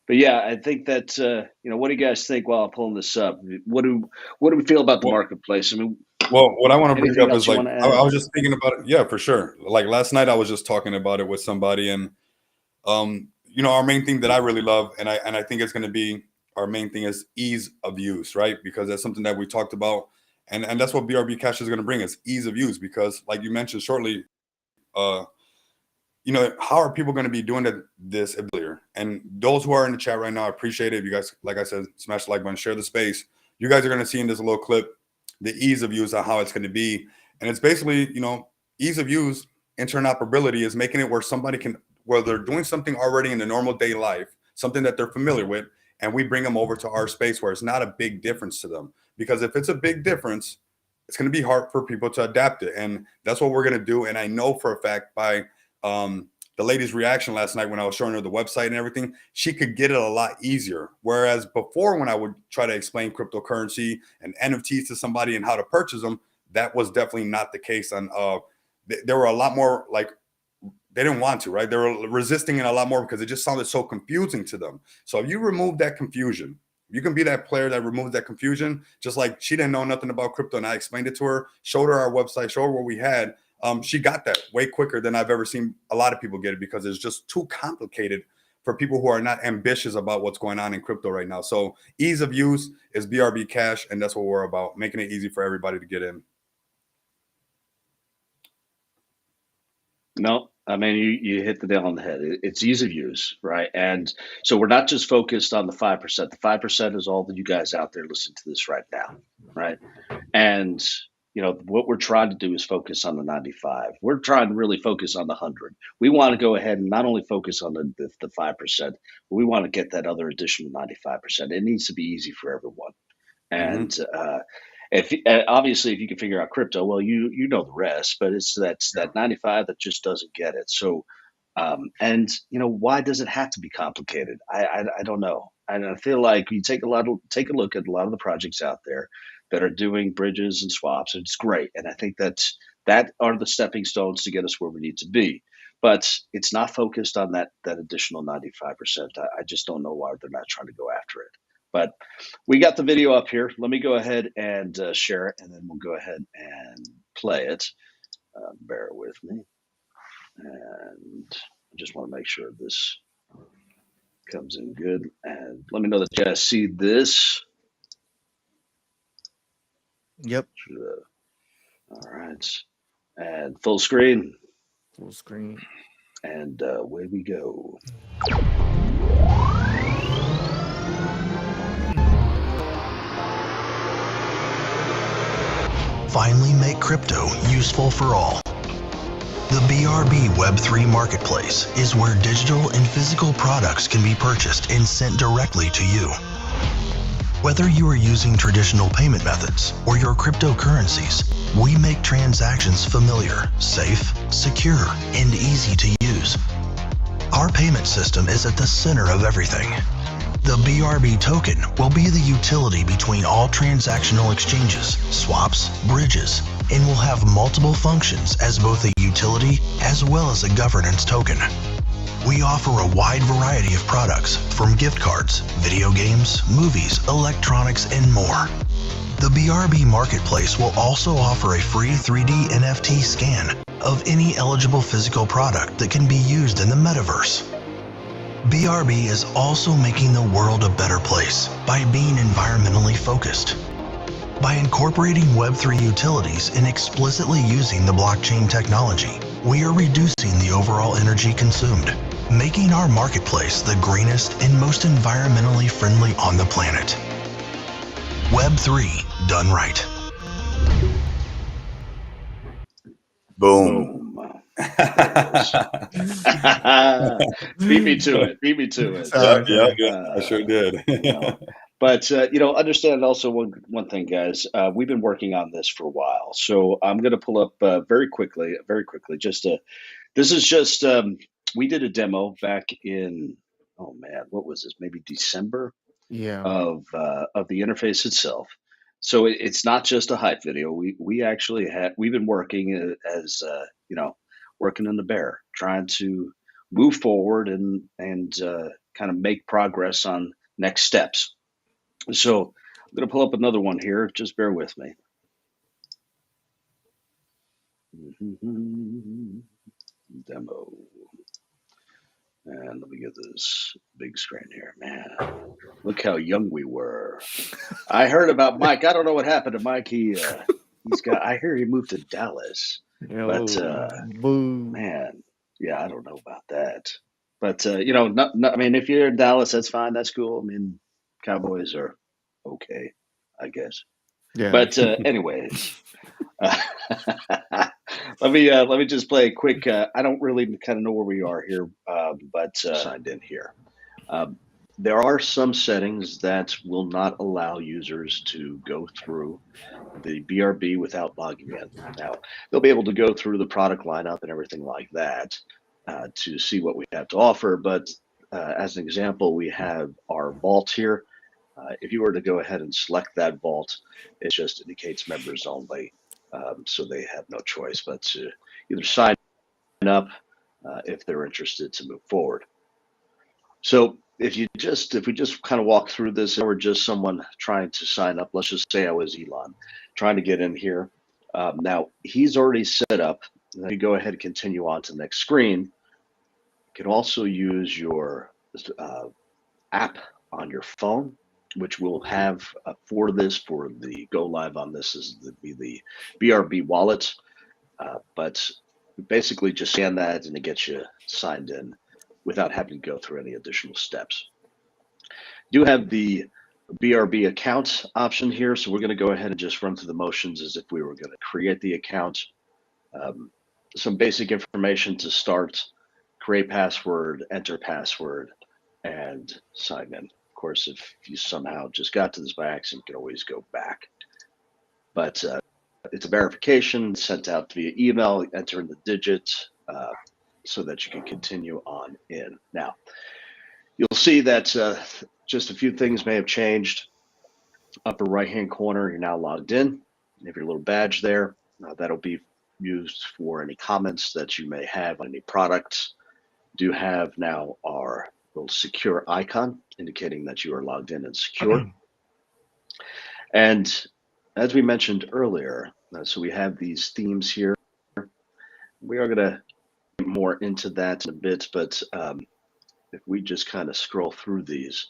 But yeah, I think that what do you guys think while I'm pulling this up? What do we feel about the marketplace? I mean, well, what I want to bring anything up else is you like want to I add? was just thinking about it. Yeah, for sure. Like last night, I was just talking about it with somebody, and our main thing that I really love, and I think it's going to be our main thing is ease of use, right? Because that's something that we talked about, and that's what BRB Cash is going to bring is ease of use. Because like you mentioned shortly, how are people going to be doing this earlier? And those who are in the chat right now, I appreciate it. If you guys, like I said, smash the like button, share the space. You guys are going to see in this little clip the ease of use of how it's going to be. And it's basically, ease of use, interoperability is making it where they're doing something already in the normal day life, something that they're familiar with, and we bring them over to our space where it's not a big difference to them. Because if it's a big difference, it's going to be hard for people to adapt it. And that's what we're going to do. And I know for a fact by the lady's reaction last night when I was showing her the website and everything, she could get it a lot easier. Whereas before, when I would try to explain cryptocurrency and NFTs to somebody and how to purchase them, that was definitely not the case. And there were a lot more like, they didn't want to, right? They were resisting it a lot more because it just sounded so confusing to them. So if you remove that confusion, you can be that player that removes that confusion. Just like she didn't know nothing about crypto and I explained it to her, showed her our website, showed her what we had. She got that way quicker than I've ever seen a lot of people get it, because it's just too complicated for people who are not ambitious about what's going on in crypto right now. So ease of use is BRB Cash, and that's what we're about, making it easy for everybody to get in. No, I mean, you hit the nail on the head. It's ease of use, right? And so we're not just focused on the 5%. The 5% is all that you guys out there listening to this right now, right? And you know, what we're trying to do is focus on the 95. We're trying to really focus on the 100. We want to go ahead and not only focus on the 5%, but we want to get that other additional 95%. It needs to be easy for everyone. And if obviously, if you can figure out crypto, well, you know the rest, but it's that 95 that just doesn't get it. So, and you know, why does it have to be complicated? I don't know. And I feel like you take a look at a lot of the projects out there that are doing bridges and swaps. It's great, and I think that are the stepping stones to get us where we need to be. But it's not focused on that additional 95%. I just don't know why they're not trying to go after it. But we got the video up here. Let me go ahead and share it, and then we'll go ahead and play it. Bear with me. And I just want to make sure this comes in good. And let me know that you guys see this. Yep. All right. And full screen. Full screen. And away we go. Finally make crypto useful for all. The BRB Web3 Marketplace is where digital and physical products can be purchased and sent directly to you. Whether you are using traditional payment methods or your cryptocurrencies, we make transactions familiar, safe, secure, and easy to use. Our payment system is at the center of everything. The BRB token will be the utility between all transactional exchanges, swaps, bridges, and will have multiple functions as both a utility as well as a governance token. We offer a wide variety of products, from gift cards, video games, movies, electronics, and more. The BRB Marketplace will also offer a free 3D NFT scan of any eligible physical product that can be used in the metaverse. BRB is also making the world a better place by being environmentally focused. By incorporating Web3 utilities and explicitly using the blockchain technology, we are reducing the overall energy consumed, making our marketplace the greenest and most environmentally friendly on the planet. Web3 Done Right. Boom. Beat me to it. Beat me to it. I sure did. But you know, understand also one thing, guys. We've been working on this for a while, so I'm going to pull up very quickly. This is just we did a demo back in what was this? Maybe December. Yeah. Of the interface itself. So it's not just a hype video. We've been working as you know, working in the bear, trying to move forward and kind of make progress on next steps. So I'm going to pull up another one here. Just bear with me. Demo. And let me get this big screen here, man. Look how young we were. I heard about Mike. I don't know what happened to Mike. I hear he moved to Dallas. But man, yeah, I don't know about that. But you know, I mean, if you're in Dallas, that's fine. That's cool. I mean, Cowboys are okay, I guess. Yeah. But anyways, let me just play a quick. I don't really kind of know where we are here, but signed in here. There are some settings that will not allow users to go through the BRB without logging in. Now, they'll be able to go through the product lineup and everything like that to see what we have to offer. But as an example, we have our vault here. If you were to go ahead and select that vault, it just indicates members only. So they have no choice but to either sign up if they're interested to move forward. So if we just kind of walk through this, or just someone trying to sign up, let's just say I was Elon trying to get in here. Now he's already set up. If you go ahead and continue on to the next screen, you can also use your app on your phone, which we'll have for the go live on this is the BRB wallet. But basically just scan that and it gets you signed in without having to go through any additional steps. You do have the BRB account option here, so we're going to go ahead and just run through the motions as if we were going to create the account. Some basic information to start: create password, enter password, and sign in. Of course, if you somehow just got to this by accident, you can always go back. But it's a verification sent out via email, enter in the digits so that you can continue on in. Now, you'll see that just a few things may have changed. Upper right-hand corner, you're now logged in. You have your little badge there. That'll be used for any comments that you may have on any products. Do have now our little secure icon indicating that you are logged in and secure. And as we mentioned earlier, so we have these themes here. We are going to get more into that in a bit, but if we just kind of scroll through these,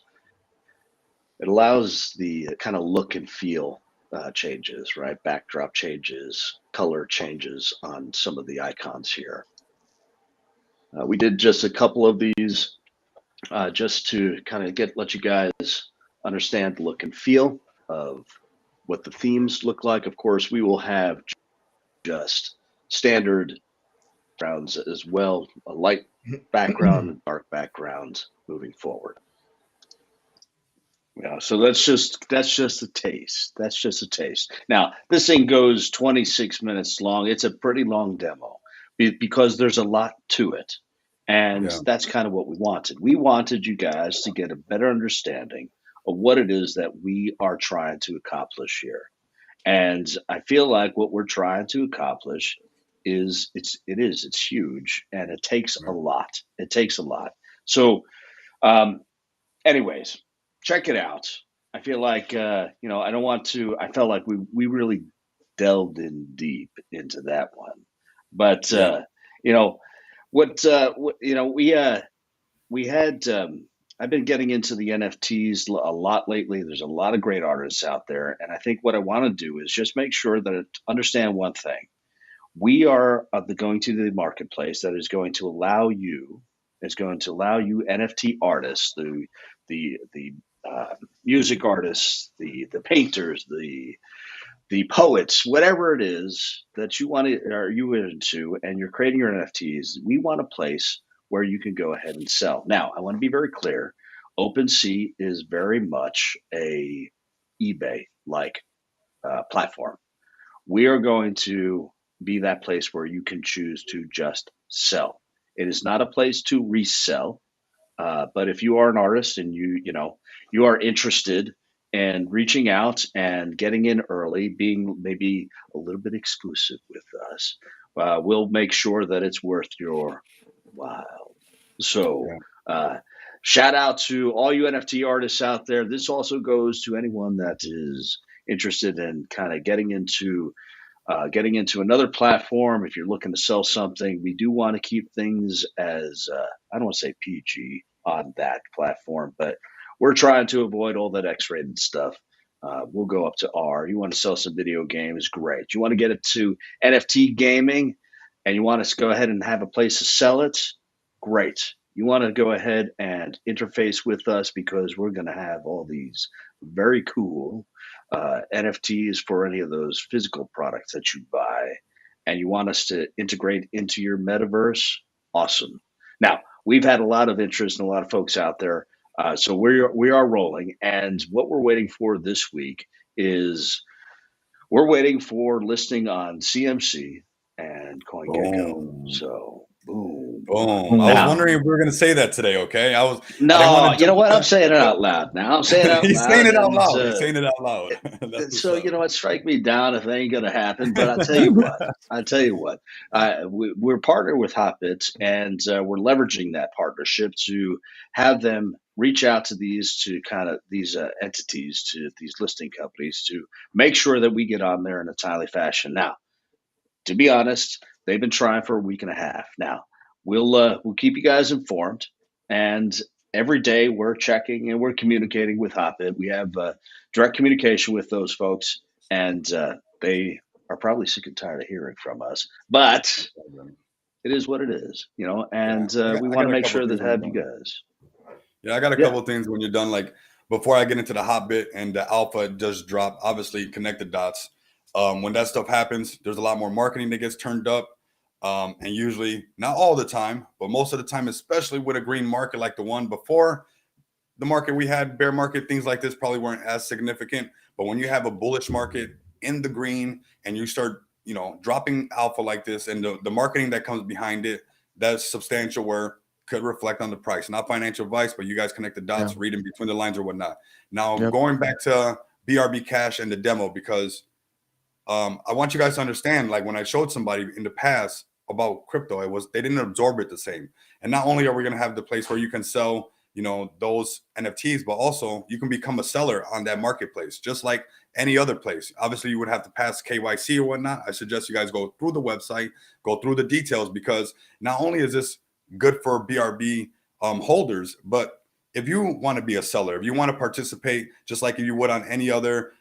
it allows the kind of look and feel changes, right? Backdrop changes, color changes on some of the icons here. We did just a couple of these just to kind of let you guys understand the look and feel of what the themes look like. Of course, we will have just standard backgrounds as well, a light background and dark background moving forward. Yeah, so that's just a taste. That's just a taste. Now, this thing goes 26 minutes long. It's a pretty long demo because there's a lot to it. And that's kind of what we wanted. We wanted you guys to get a better understanding of what it is that we are trying to accomplish here. And I feel like what we're trying to accomplish is it's huge, and it takes a lot. It takes a lot. So anyways, check it out. I feel like I felt like we really delved in deep into that one. But we had I've been getting into the NFTs a lot lately. There's a lot of great artists out there, and I think what I want to do is just make sure that understand one thing. We are going to the marketplace that is going to allow you NFT artists, the music artists, the painters, the poets, whatever it is that you want to, are you into, and you're creating your NFTs. We want a place where you can go ahead and sell. Now, I want to be very clear. OpenSea is very much a eBay-like platform. We are going to be that place where you can choose to just sell. It is not a place to resell. But if you are an artist and you are interested in reaching out and getting in early, being maybe a little bit exclusive with us, we'll make sure that it's worth your while. So shout out to all you NFT artists out there. This also goes to anyone that is interested in kind of getting into another platform. If you're looking to sell something, we do want to keep things as I don't want to say PG on that platform, but we're trying to avoid all that X-rated stuff. We'll go up to R. You want to sell some video games? Great. You want to get it to NFT gaming and you want us to go ahead and have a place to sell it? Great. You want to go ahead and interface with us because we're going to have all these very cool NFTs for any of those physical products that you buy, and you want us to integrate into your metaverse? Awesome. Now, we've had a lot of interest and a lot of folks out there So we are rolling, and what we're waiting for this week is we're waiting for listing on CMC and CoinGecko. Boom. So boom. Boom. I was Now, wondering if we were going to say that today. Okay. I didn't no, want to you know jump what? I'm that, saying it but out loud now. I'm saying it out he's saying loud, it out and loud. He's saying it out loud. That's what's so you up. know what? Strike me down if it ain't gonna happen. But I tell you what, we're partnered with Hotbits, and we're leveraging that partnership to have them reach out to these entities, to these listing companies, to make sure that we get on there in a timely fashion. Now, to be honest, they've been trying for a week and a half now. We'll keep you guys informed, and every day we're checking and we're communicating with Hotbit. We have direct communication with those folks, and they are probably sick and tired of hearing from us. But it is what it is, you know. Yeah. And I we got want to a make couple sure that things when you're have you done. guys. Yeah, I got a Yeah. couple of things when you're done. Like before I get into the Hotbit and the alpha just dropped, obviously connect the dots. When that stuff happens, there's a lot more marketing that gets turned up. And usually, not all the time, but most of the time, especially with a green market like the one before the market we had, bear market, things like this probably weren't as significant. But when you have a bullish market in the green and you start, dropping alpha like this and the marketing that comes behind it, that's substantial where could reflect on the price. Not financial advice, but you guys connect the dots, Yeah. reading between the lines or whatnot. Now, Yep. going back to BRB Cash and the demo, because I want you guys to understand, like when I showed somebody in the past about crypto, they didn't absorb it the same. And not only are we going to have the place where you can sell, those NFTs, but also you can become a seller on that marketplace, just like any other place. Obviously, you would have to pass KYC or whatnot. I suggest you guys go through the website, go through the details, because not only is this good for BRB holders, but if you want to be a seller, if you want to participate, just like if you would on any other,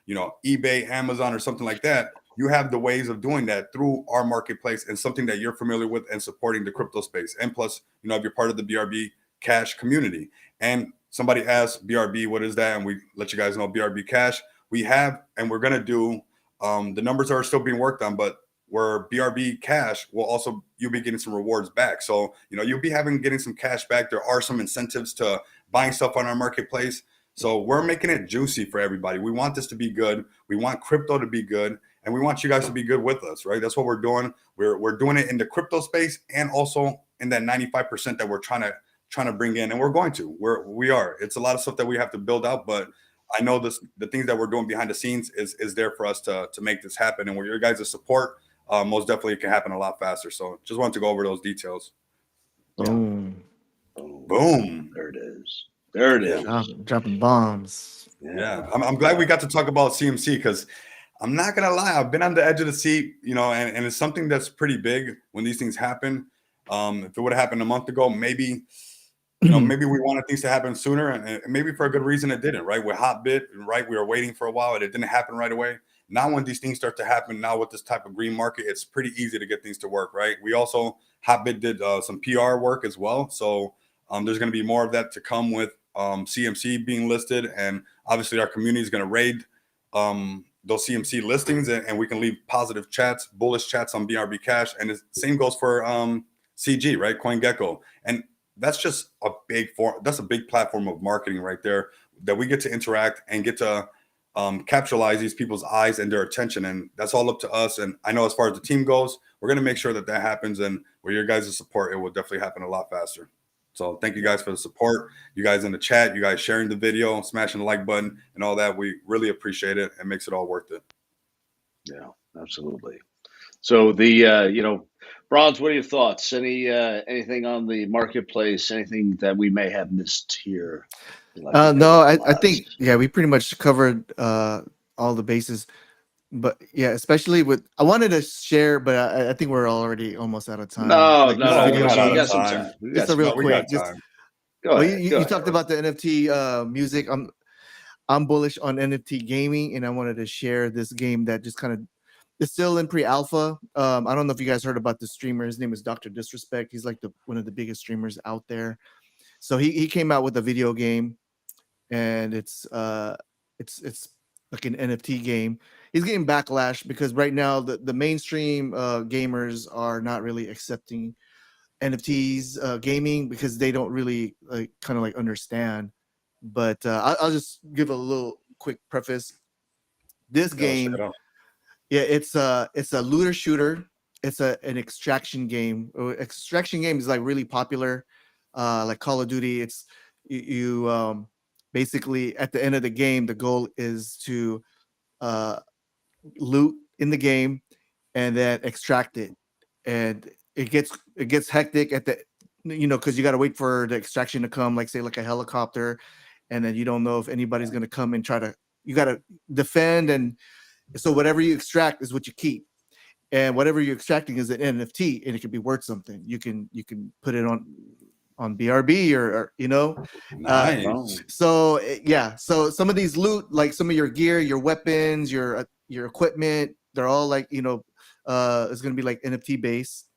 eBay, Amazon, or something like that, you have the ways of doing that through our marketplace and something that you're familiar with and supporting the crypto space. And plus, if you're part of the BRB Cash community. And somebody asked BRB, what is that? And we let you guys know BRB Cash. We have, and we're going to do, the numbers are still being worked on, but where BRB Cash will also, you'll be getting some rewards back. So, you'll be getting some cash back. There are some incentives to buying stuff on our marketplace. So we're making it juicy for everybody. We want this to be good. We want crypto to be good. And we want you guys to be good with us, right? That's what we're doing. We're doing it in the crypto space and also in that 95% that we're trying to bring in. And we're going to. We are. It's a lot of stuff that we have to build out, but I know the things that we're doing behind the scenes is there for us to make this happen. And with your guys' support, most definitely it can happen a lot faster. So just wanted to go over those details. Boom. Boom. There it is. There it is. Dropping bombs. Yeah. I'm glad we got to talk about CMC because I'm not going to lie. I've been on the edge of the seat, and it's something that's pretty big when these things happen. If it would have happened a month ago, maybe, maybe we wanted things to happen sooner and maybe for a good reason it didn't, right? With Hotbit, right? We were waiting for a while and it didn't happen right away. Now, when these things start to happen now with this type of green market, it's pretty easy to get things to work, right? We also, Hotbit did some PR work as well. So there's going to be more of that to come with CMC being listed. And obviously our community is going to raid those CMC listings and we can leave positive chats, bullish chats on BRB Cash. And the same goes for CG, right? CoinGecko. And that's just a big platform of marketing right there that we get to interact and get to capitalize these people's eyes and their attention. And that's all up to us. And I know as far as the team goes, we're going to make sure that happens. And with your guys' support, it will definitely happen a lot faster. So thank you guys for the support. You guys in the chat, you guys sharing the video, smashing the like button and all that. We really appreciate it. It makes it all worth it. Yeah, absolutely. So Bronze, what are your thoughts? Anything on the marketplace? Anything that we may have missed here? No, I think, we pretty much covered all the bases. But yeah, especially I wanted to share, but I think we're already almost out of time. No, we got some time. Just a real quick. Go ahead. You talked about the NFT music. I'm bullish on NFT gaming, and I wanted to share this game that just kind of is still in pre-alpha. I don't know if you guys heard about the streamer. His name is Dr. Disrespect. He's like one of the biggest streamers out there. So he came out with a video game, and it's like an NFT game. He's getting backlash because right now the mainstream gamers are not really accepting NFTs gaming because they don't really understand But I'll just give a little quick preface. This game, yeah, it's a looter shooter. It's an extraction game. Extraction game is like really popular, like Call of Duty. It's you basically at the end of the game, the goal is to loot in the game and then extract it, and it gets hectic at the because you got to wait for the extraction to come, like say like a helicopter, and then you don't know if anybody's going to come and you got to defend, and so whatever you extract is what you keep, and whatever you're extracting is an NFT, and it could be worth something. You can put it on BRB or Nice. so yeah, so some of these loot, like some of your gear, your weapons, your equipment, they're all like it's gonna be like NFT based,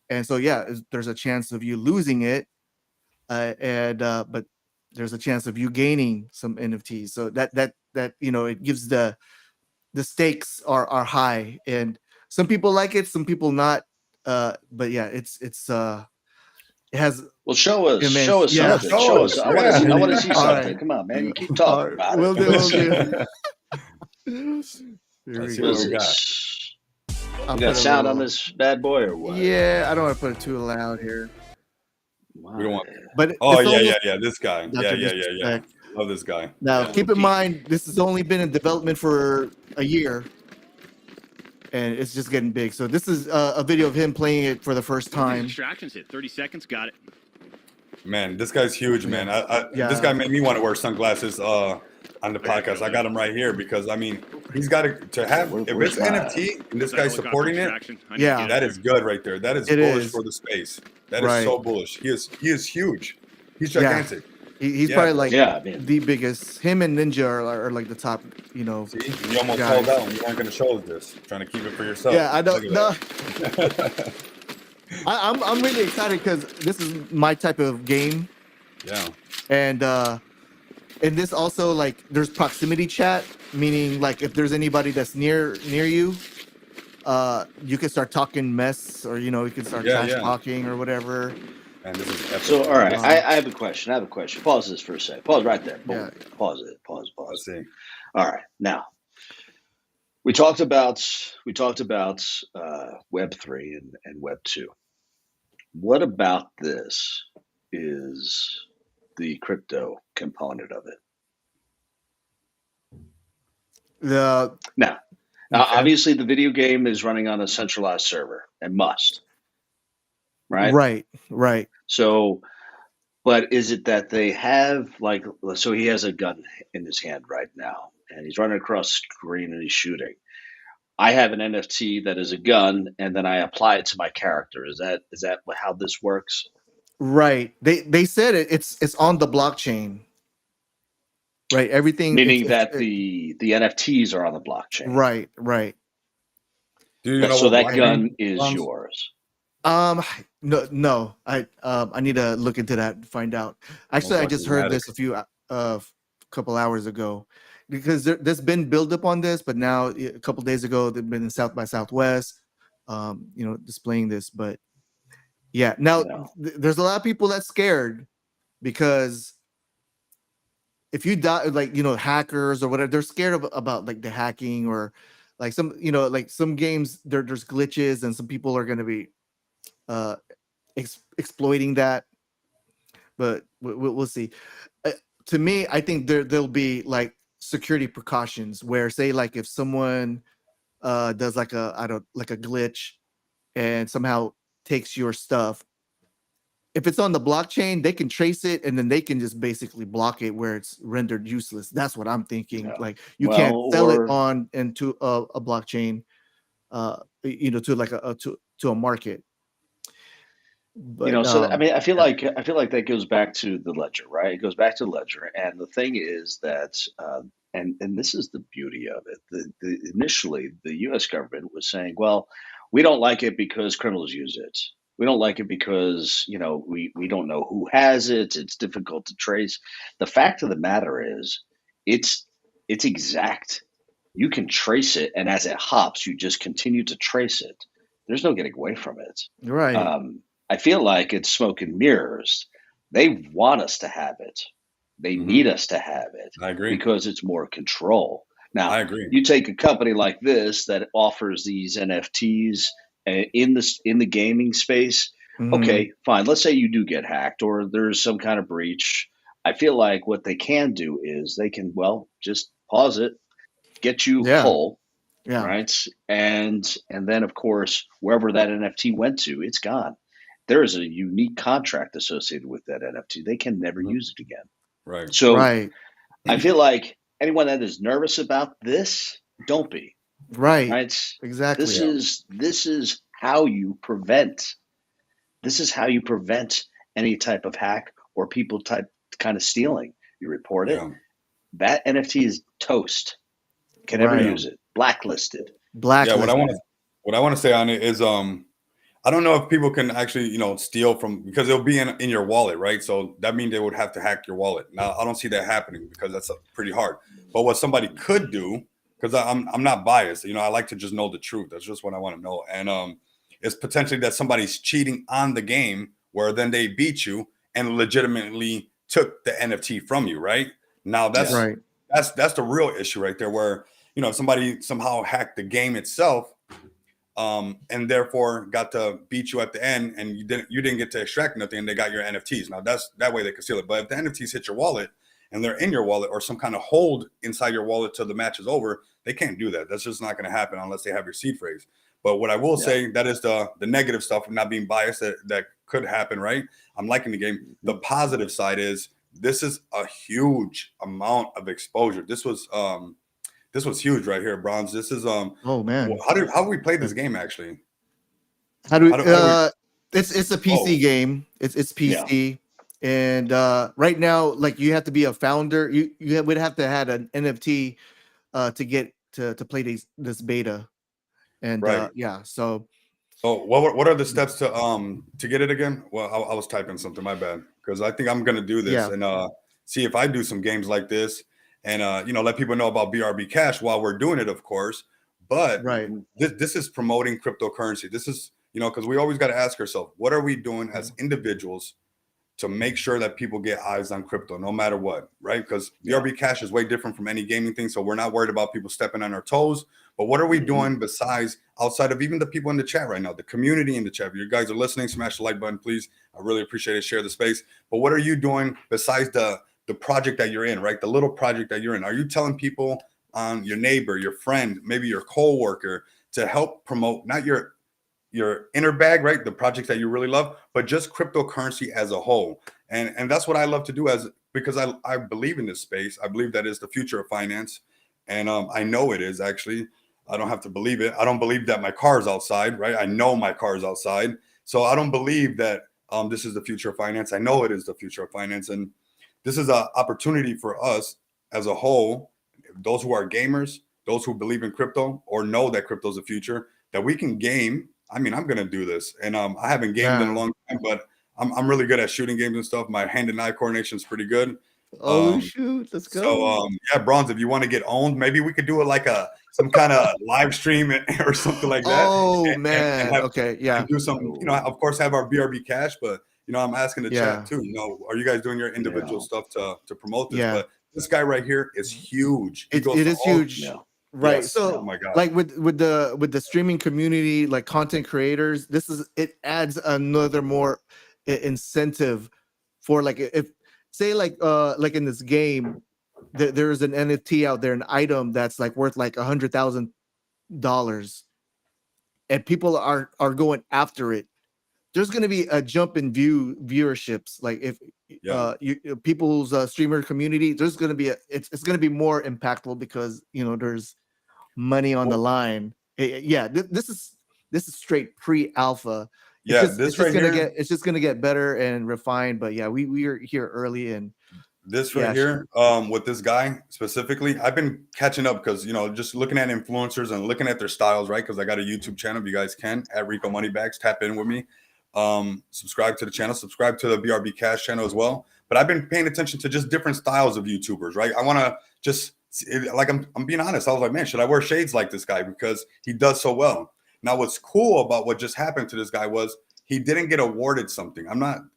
and so yeah, there's a chance of you losing it, but there's a chance of you gaining some NFTs. So that it gives the stakes are high, and some people like it, some people not. But yeah, it has. Well, show us immense, something. Show us. I want to see something. Right. Come on, man. You keep talking about We'll it. do. Here Let's we see go. what we got. We got sound on this bad boy or what? Yeah, I don't want to put it too loud here. We don't want. But Oh it's almost, yeah. This guy. Yeah. Love this guy. Now, keep in mind, this has only been in development for a year, and it's just getting big. So this is a video of him playing it for the first time. Extractions hit 30 seconds. Got it. Man, this guy's huge, man. This guy made me want to wear sunglasses on the podcast. I got him right here because I mean, he's got to have if it's NFT and this guy's supporting it. Yeah, that is good right there. That is bullish for the space. That is so bullish. He is huge. He's gigantic. He's probably like the biggest. Him and Ninja are like the top. See, you almost called out. You weren't going to show us this. Trying to keep it for yourself. Yeah, I don't know. I'm really excited because this is my type of game. Yeah. And this also, like, there's proximity chat, meaning like if there's anybody that's near you, you can start talking mess, or you can start trash talking or whatever. And this is epic. So all right, I have a question. Pause this for a second. Pause right there. Boom. Yeah. Pause it. Pause. Let's see. All right, now we talked about Web3 and Web2. What about this is the crypto component of it? Now, obviously, the video game is running on a centralized server and must, right? Right. So, but is it that they have so he has a gun in his hand right now, and he's running across the screen and he's shooting. I have an NFT that is a gun, and then I apply it to my character. Is that how this works? Right. They said it's on the blockchain. Right. Everything. Meaning that the NFTs are on the blockchain. Right. Do you know so that gun mean? is yours. No. I need to look into that and find out. Actually, I just heard this a couple hours ago. Because there's been build up on this, but now a couple days ago they've been in South by Southwest, displaying this. But yeah, now there's a lot of people that's scared because if you die, hackers or whatever, they're scared about like the hacking or like some, like some games there's glitches and some people are going to be exploiting that. But we'll see. To me, I think there'll be like security precautions where, say, like if someone does like a glitch and somehow takes your stuff, if it's on the blockchain, they can trace it and then they can just basically block it where it's rendered useless. That's what I'm thinking. Like you can't sell it on into a blockchain, to a market. But, so I mean, I feel like that goes back to the ledger, right? It goes back to the ledger, and the thing is that, and this is the beauty of it. Initially, the U.S. government was saying, well, we don't like it because criminals use it. We don't like it because we don't know who has it. It's difficult to trace. The fact of the matter is, it's exact. You can trace it, and as it hops, you just continue to trace it. There's no getting away from it. Right. I feel like it's smoke and mirrors. They want us to have it. They need us to have it. I agree. Because it's more control. Now, I agree. you take a company like this that offers these NFTs in the gaming space. Okay, fine. Let's say you do get hacked or there's some kind of breach. I feel like what they can do is they can, well, just pause it, get you whole, right? And then, of course, wherever that NFT went to, it's gone. There is a unique contract associated with that NFT. They can never use it again. Right. So I feel like anyone that is nervous about this, don't be. Right. Exactly. This is how you prevent. This is how you prevent any type of hack or people kind of stealing. You report it. That NFT is toast. Can never use it. Blacklisted. Yeah. What I want to say on it is I don't know if people can actually, steal from, because it'll be in your wallet, right? So that means they would have to hack your wallet. Now, I don't see that happening because that's pretty hard. But what somebody could do, because I'm not biased, I like to just know the truth. That's just what I want to know. And it's potentially that somebody's cheating on the game where then they beat you and legitimately took the NFT from you, right? Now that's the real issue right there, where somebody somehow hacked the game itself. And therefore got to beat you at the end, and you didn't get to extract nothing, and they got your NFTs. Now that way they can steal it. But if the NFTs hit your wallet and they're in your wallet or some kind of hold inside your wallet till the match is over, they can't do that. That's just not going to happen unless they have your seed phrase. But what I will say, that is the negative stuff of not being biased that could happen, right? I'm liking the game. The positive side is this is a huge amount of exposure. This was huge right here, Bronze. This is oh man, how do we play this game actually? It's a PC game. It's PC, and right now, like, you have to be a founder. You would have to have an NFT to get to play this beta, and So what are the steps to get it again? Well, I was typing something. My bad, because I think I'm gonna do this and see if I do some games like this. And, let people know about BRB Cash while we're doing it, of course. But this is promoting cryptocurrency. This is, because we always got to ask ourselves, what are we doing as individuals to make sure that people get eyes on crypto, no matter what, right? Because BRB Cash is way different from any gaming thing. So we're not worried about people stepping on our toes. But what are we doing besides, outside of even the people in the chat right now, the community in the chat? If you guys are listening, smash the like button, please. I really appreciate it. Share the space. But what are you doing besides the project that you're in, right? The little project that you're in. Are you telling people, your neighbor, your friend, maybe your co-worker, to help promote not your inner bag, right? The projects that you really love, but just cryptocurrency as a whole. And that's what I love to do, because I believe in this space. I believe that is the future of finance. And I know it is, actually. I don't have to believe it. I don't believe that my car is outside, right? I know my car is outside. So I don't believe that this is the future of finance. I know it is the future of finance. And this is an opportunity for us as a whole, those who are gamers, those who believe in crypto or know that crypto is the future, that we can game. I mean, I'm going to do this. And I haven't gamed in a long time, but I'm really good at shooting games and stuff. My hand and eye coordination is pretty good. Shoot, let's go. So Bronze, if you want to get owned, maybe we could do it like some kind of live stream or something like that. And do some, of course, have our BRB Cash, but I'm asking the chat too. Are you guys doing your individual stuff to promote this? But this guy right here is huge. It is huge. Yeah. Right. Yes. So, oh my God. Like with the streaming community, like content creators, it adds another more incentive for, like, if say like in this game, there's an NFT out there, an item that's like worth like $100,000, and people are going after it. There's going to be a jump in viewerships. Like if people's streamer community, there's going to be it's going to be more impactful because there's money on the line. This is straight pre-alpha. It's just gonna get better and refined. But we are here early, and this here with this guy specifically, I've been catching up because just looking at influencers and looking at their styles, right? Because I got a YouTube channel. If you guys can, at Rico Moneybags, tap in with me. Subscribe to the channel, subscribe to the BRB Cash channel as well. But I've been paying attention to just different styles of YouTubers, right? I want to just, like, I'm being honest. I was like, man, should I wear shades like this guy? Because he does so well. Now, what's cool about what just happened to this guy was he didn't get awarded something.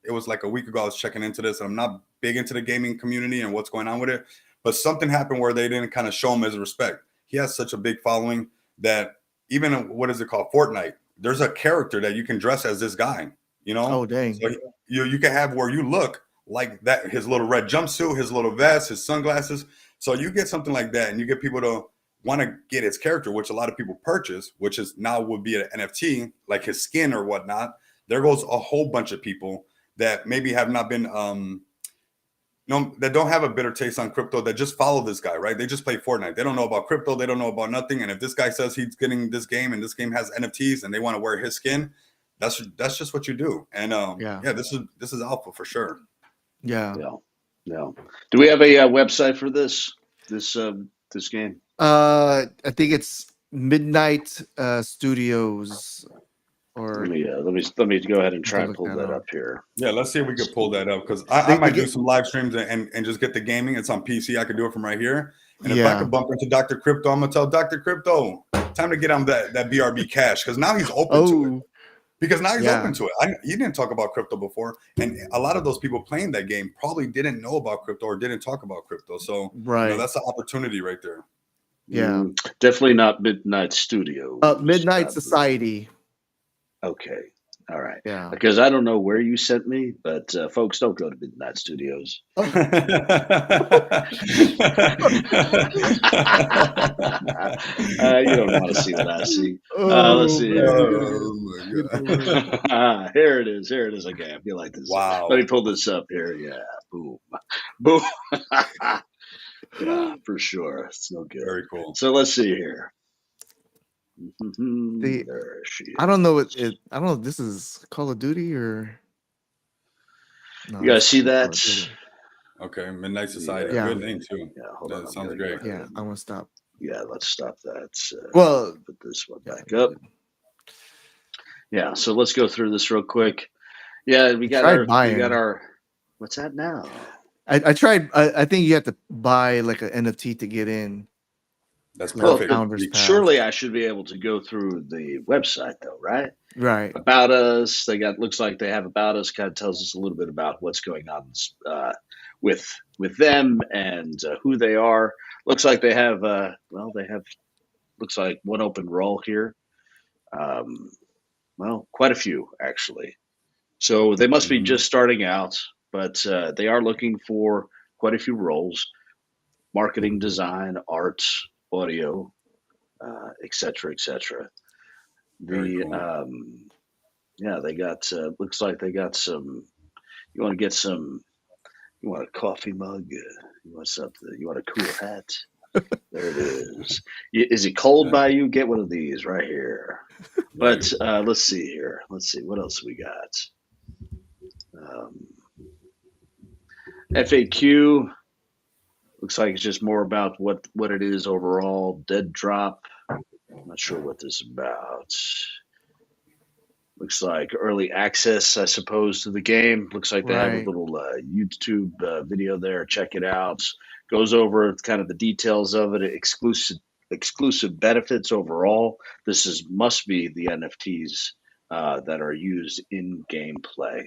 It was like a week ago, I was checking into this, and I'm not big into the gaming community and what's going on with it. But something happened where they didn't kind of show him his respect. He has such a big following that even what is it called, Fortnite? There's a character that you can dress as this guy. You know? Oh dang! So you can have where you look like that, his little red jumpsuit, his little vest, his sunglasses. So you get something like that, and you get people to want to get his character, which a lot of people purchase, which is now would be an NFT, like his skin or whatnot. There goes a whole bunch of people that maybe have not been, that don't have a bitter taste on crypto, that just follow this guy, right? They just play Fortnite. They don't know about crypto. They don't know about nothing. And if this guy says he's getting this game and this game has NFTs and they want to wear his skin, that's just what you do. And this is alpha for sure. Yeah. Do we have a website for this game? I think it's Midnight Studios. Or let me go ahead and try and pull that up here. Yeah, let's see if we can pull that up, because I might do some live streams and just get the gaming. It's on PC. I could do it from right here. And if I could bump into Dr. Crypto, I'm gonna tell Dr. Crypto, time to get on that BRB cash, because now he's open to it. Because now he's open to it. He didn't talk about crypto before, and a lot of those people playing that game probably didn't know about crypto or didn't talk about crypto. So that's an opportunity right there. Yeah, definitely not Midnight Studio. Midnight Society. Okay, all right. Yeah, because I don't know where you sent me, but folks, don't go to Midnight Studios. You don't want to see what I see. Let's see. Here it is. Here it is. Okay, I feel like this. Wow. Let me pull this up here. Yeah. Boom. Boom. Yeah, for sure. It's no good. Very cool. So let's see here. There she is. I don't know I don't know if this is Call of Duty or. No, you guys see that? Okay, Midnight Society. Yeah. Good name too. Yeah, hold on. Sounds great. Yeah, I want to stop. Yeah, let's stop that. Put this one back up. Yeah, so let's go through this real quick. Yeah, we got our. What's that now? I tried. I think you have to buy like an NFT to get in. That's perfect. Surely I should be able to go through the website though, right? Right. About us. Looks like they have about us. Kind of tells us a little bit about what's going on with them and who they are. Looks like they have. Looks like one open role here. Quite a few actually. So they must be just starting out, but they are looking for quite a few roles: marketing, design, art, audio, etc. They got looks like they got some. You want a coffee mug, you want something, you want a cool hat. There it is. Is it cold by you? Get one of these right here. But let's see here. Let's see what else we got. FAQ. Looks like it's just more about what it is overall. Dead drop. I'm not sure what this is about. Looks like early access, I suppose, to the game. Looks like they have a little YouTube video there. Check it out. Goes over kind of the details of it. Exclusive benefits overall. This must be the NFTs that are used in gameplay.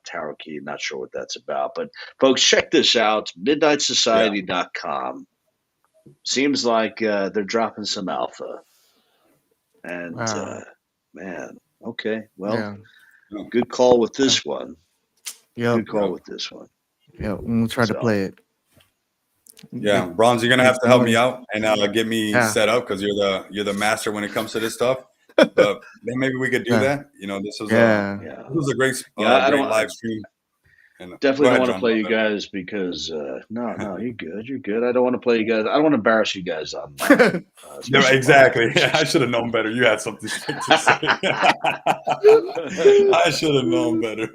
Tarot key, not sure what that's about, but folks, check this out. MidnightSociety.com. Seems like they're dropping some alpha, and man, okay, well, good call with this one. Yeah, good call with this one. Yeah, we'll try to play it. Yeah, Bronze, you're gonna have to help me out and get me set up, because you're the master when it comes to this stuff. But then maybe we could do that. This was this was a great live stream. And definitely don't want to play you guys because no, you're good. You're good. I don't want to play you guys. I don't want to embarrass you guys on. No, exactly. I should have known better. You had something to say. I should have known better.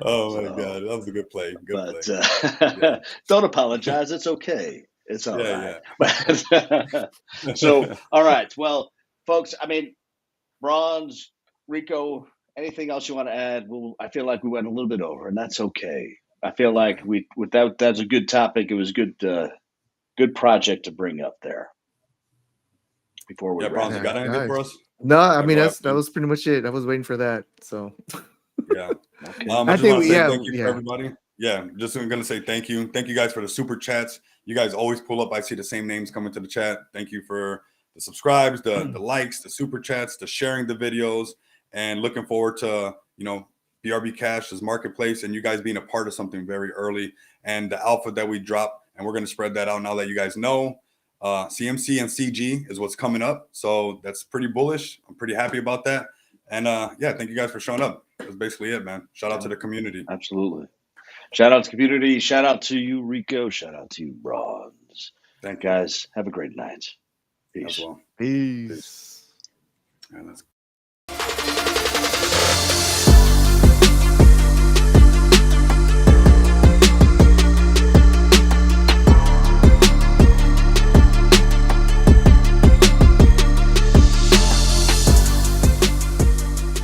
Oh my God, that was a good play. Good play. Don't apologize. It's okay. It's all right. Yeah. So, all right. Well, folks, I mean, Bronze, Rico, anything else you want to add? I feel like we went a little bit over, and that's okay. I feel like that's a good topic. It was good project to bring up there. Before we Bronze, got anything for us? No, I mean that was pretty much it. I was waiting for that. So yeah, I think thank you for everybody. Yeah, just going to say thank you. Thank you guys for the super chats. You guys always pull up. I see the same names coming to the chat. Thank you for the subscribes, the likes, the super chats, the sharing the videos, and looking forward to, BRB Cash, this marketplace, and you guys being a part of something very early, and the alpha that we drop, and we're going to spread that out now that you guys know. CMC and CG is what's coming up. So that's pretty bullish. I'm pretty happy about that. And thank you guys for showing up. That's basically it, man. Shout out to the community. Absolutely. Shout out to community. Shout out to you, Rico. Shout out to you, Bronze. Thank you, guys. Have a great night. Peace. As well. Peace. All right, let's